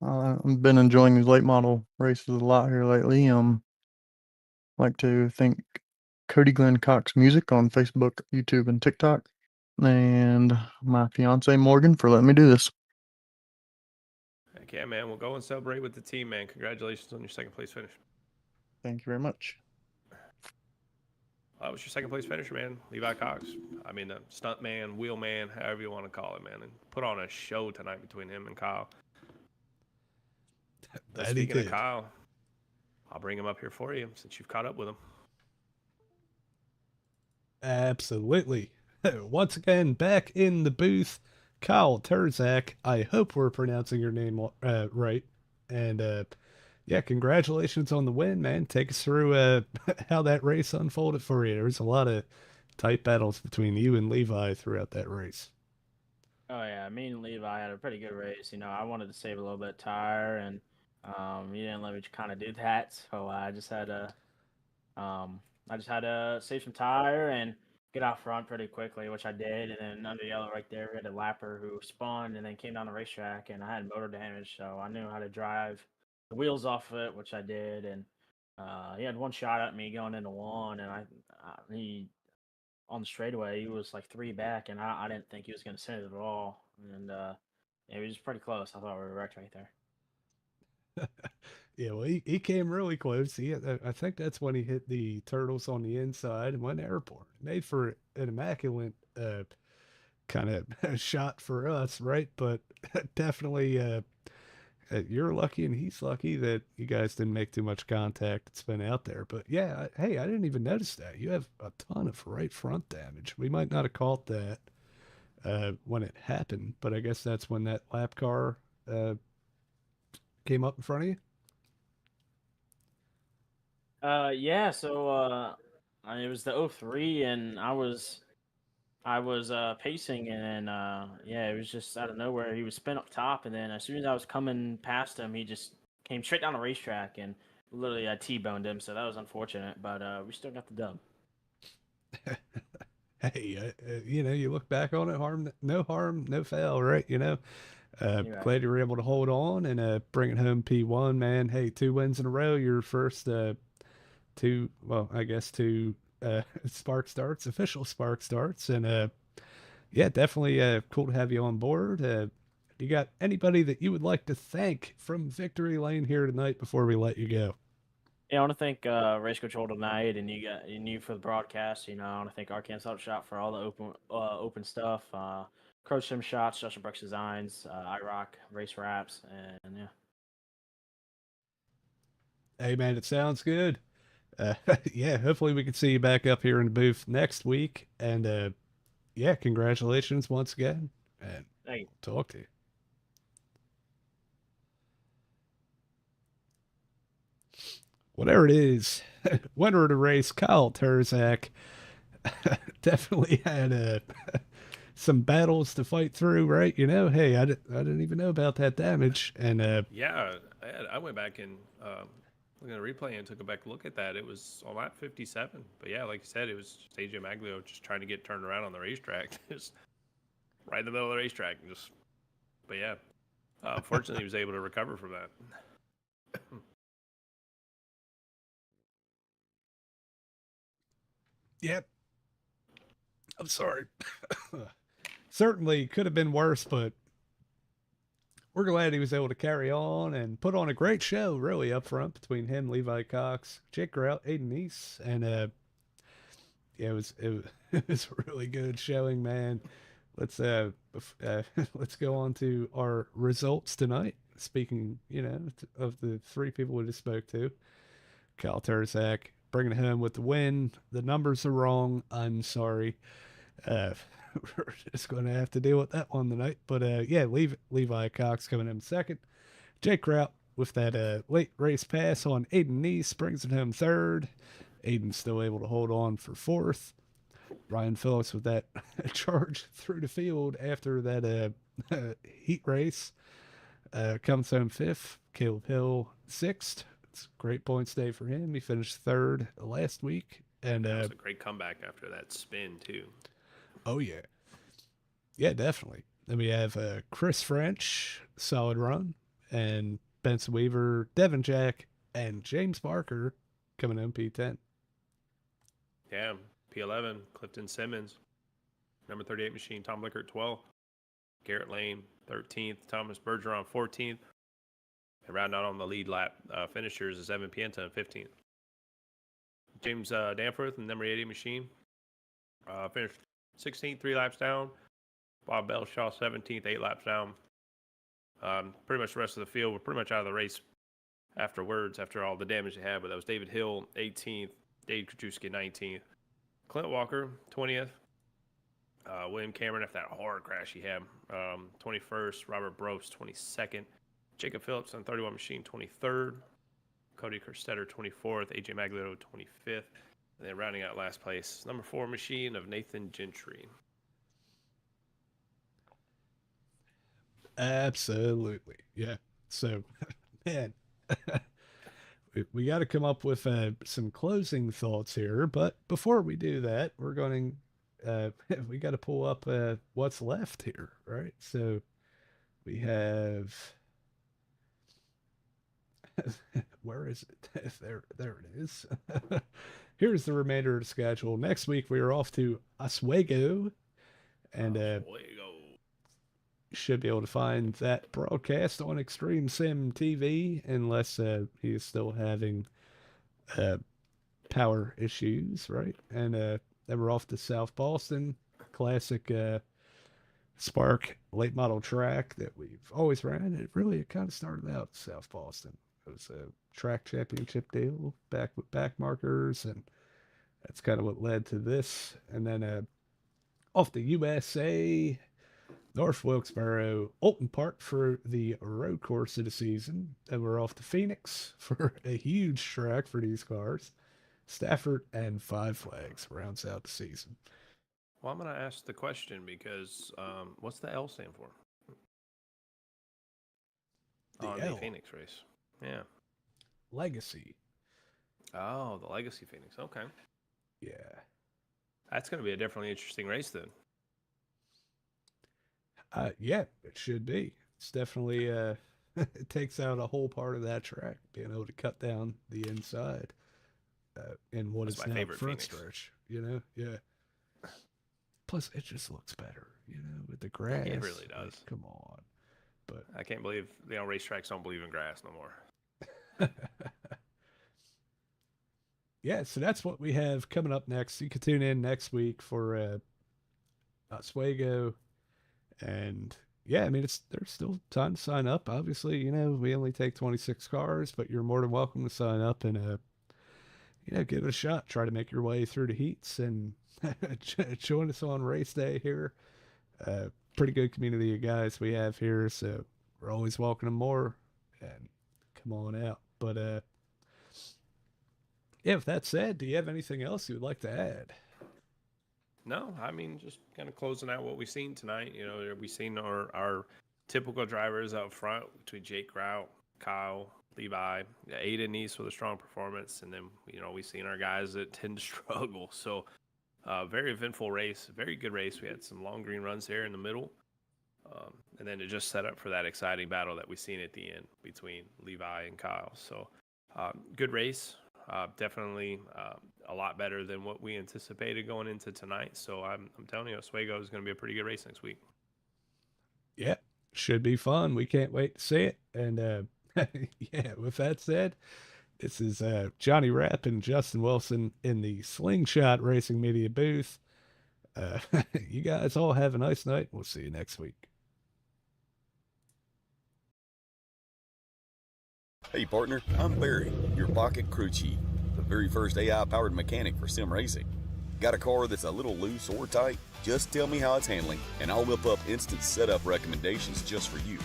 I've been enjoying these late model races a lot here lately. Like to thank Cody Glenn Cox Music on Facebook, YouTube, and TikTok, and my fiance Morgan for letting me do this. Heck yeah, man. We'll go and celebrate with the team, man. Congratulations on your second place finish. Thank you very much. That was your second place finisher, man. Levi Cox. I mean, the stunt man, wheel man, however you want to call it, man. And put on a show tonight between him and Kyle. That he Speaking of did. Kyle, I'll bring him up here for you since you've caught up with him. Absolutely. Once again, back in the booth, Kyle Terzak. I hope we're pronouncing your name right. And yeah, congratulations on the win, man. Take us through how that race unfolded for you. There was a lot of tight battles between you and Levi throughout that race. Oh yeah, me and Levi had a pretty good race. I wanted to save a little bit of tire, and you didn't let me kind of do that, so I just had to save some tire and get out front pretty quickly, which I did. And then under yellow right there, we had a lapper who spun and then came down the racetrack, and I had motor damage, so I knew how to drive the wheels off of it, which I did. And he had one shot at me going into one, and he on the straightaway, he was like three back, and I didn't think he was going to send it at all. And it was pretty close. I thought we were wrecked right there. Yeah, well, he came really close. I think that's when he hit the turtles on the inside and went airborne. Made for an immaculate kind of shot for us, right? But definitely, you're lucky and he's lucky that you guys didn't make too much contact and spin out there. But yeah, hey, I didn't even notice that. You have a ton of right front damage. We might not have caught that when it happened, but I guess that's when that lap car came up in front of you. Yeah. So it was the 03, and I was pacing, and yeah, it was just out of nowhere. He was spin up top, and then as soon as I was coming past him, he just came straight down the racetrack and literally T-boned him. So that was unfortunate, but we still got the dub. Hey, you look back on it, no harm, no foul, right? You're right. Glad you were able to hold on and bring it home P1, man. Hey, 2 wins in a row. Your first two, well, I guess two spark starts, official spark starts, and yeah, definitely cool to have you on board. You got anybody that you would like to thank from Victory Lane here tonight before we let you go? Yeah, I want to thank Race Control tonight, and you for the broadcast. I want to thank Arkansas Auto Shop for all the open stuff. Crow Sim Shots, Justin Brooks Designs, iRock, Race Wraps, and yeah. Hey, man, it sounds good. Yeah, hopefully we can see you back up here in the booth next week. And yeah, congratulations once again. And Thank you. talk to you. Whatever it is, winner of the race, Kyle Terzak, definitely had some battles to fight through, right? Hey, I didn't even know about that damage. And Yeah, I went back and looked at the replay and took a back look at that. It was on lap 57. But yeah, like you said, it was just AJ Maglio just trying to get turned around on the racetrack, just right in the middle of the racetrack. But yeah, fortunately, he was able to recover from that. yep. I'm sorry. Certainly could have been worse, but we're glad he was able to carry on and put on a great show, really, up front between him, Levi Cox, Jake Grout, Aiden East, and yeah, it was a really good showing, man. Let's let's go on to our results tonight. Speaking, of the 3 people we just spoke to, Kyle Terzak bringing it home with the win. The numbers are wrong. I'm sorry. We're just going to have to deal with that one tonight. But yeah, Levi Cox coming in second. Jake Rout with that late race pass on Aiden Neese brings it home third. Aiden's still able to hold on for fourth. Ryan Phillips with that charge through the field after that heat race comes home fifth. Caleb Hill sixth. It's a great points day for him. He finished third last week. And that was a great comeback after that spin, too. Oh, yeah. Yeah, definitely. Then we have Chris French, solid run, and Benson Weaver, Devin Jack, and James Barker coming in P10. Yeah, P11, Clifton Simmons, number 38 machine, Tom Lickert 12th, Garrett Lane 13th, Thomas Bergeron 14th, and rounding out on the lead lap finishers is Evan Pienta 15th. James Danforth, number 80 machine, finished 16th, 3 laps down. Bob Belshaw 17th, 8 laps down. Pretty much the rest of the field were pretty much out of the race afterwards, after all the damage they had. But that was David Hill 18th, Dave Krajewski 19th, Clint Walker 20th, William Cameron after that horror crash he had 21st, Robert Brobst 22nd, Jacob Phillips on 31 machine 23rd, Cody Kerstetter 24th, AJ Maglio 25th, and then rounding out last place, number 4 machine of Nathan Gentry. Absolutely. Yeah. So, man, we got to come up with some closing thoughts here. But before we do that, we're going we got to pull up what's left here, right? So we have, where is it? There it is. Here's the remainder of the schedule. Next week, we are off to Oswego. And should be able to find that broadcast on Extreme Sim TV, unless he is still having power issues, right? And then we're off to South Boston, classic Spark late model track that we've always ran. It kind of started out South Boston. It was a track championship deal back with back markers, and that's kind of what led to this. And then off to USA, North Wilkesboro, Alton Park for the road course of the season. Then we're off to Phoenix for a huge track for these cars. Stafford and Five Flags rounds out the season. Well, I'm going to ask the question because what's the L stand for? The on L. the Phoenix race. Yeah. Legacy. Oh, the Legacy Phoenix. Okay. Yeah. That's going to be a definitely interesting race then. Yeah, it should be. It's definitely it takes out a whole part of that track, being able to cut down the inside in what That's is my now favorite front Phoenix. stretch. Yeah. Plus, it just looks better, with the grass. It really Like, does. come on, but I can't believe racetracks don't believe in grass no more. yeah. So that's what we have coming up next. You can tune in next week for Oswego. And yeah, I mean, there's still time to sign up. Obviously, we only take 26 cars, but you're more than welcome to sign up and give it a shot. Try to make your way through the heats and join us on race day here. Pretty good community of guys we have here, so we're always welcoming more. And come on out. But yeah, with that said, do you have anything else you would like to add? No, I mean, just kind of closing out what we've seen tonight. We've seen our typical drivers up front between Jake Grout, Kyle, Levi, Aiden East with a strong performance. And then, we've seen our guys that tend to struggle. So, very eventful race, very good race. We had some long green runs there in the middle. And then it just set up for that exciting battle that we've seen at the end between Levi and Kyle. So, good race. Definitely a lot better than what we anticipated going into tonight. So I'm telling you, Oswego is going to be a pretty good race next week. Yeah, should be fun. We can't wait to see it. And yeah, with that said, this is Johnny Rapp and Justin Wilson in the Slingshot Racing Media booth. You guys all have a nice night. We'll see you next week. Hey partner, I'm Barry, your pocket crew chief, the very first AI-powered mechanic for sim racing. Got a car that's a little loose or tight? Just tell me how it's handling, and I'll whip up instant setup recommendations just for you.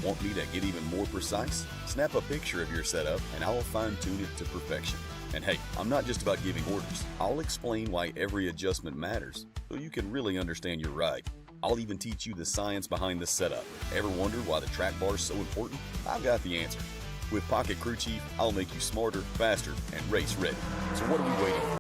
Want me to get even more precise? Snap a picture of your setup, and I'll fine-tune it to perfection. And hey, I'm not just about giving orders. I'll explain why every adjustment matters, so you can really understand your ride. I'll even teach you the science behind the setup. Ever wonder why the track bar is so important? I've got the answer. With Pocket Crew Chief, I'll make you smarter, faster, and race ready. So what are we waiting for?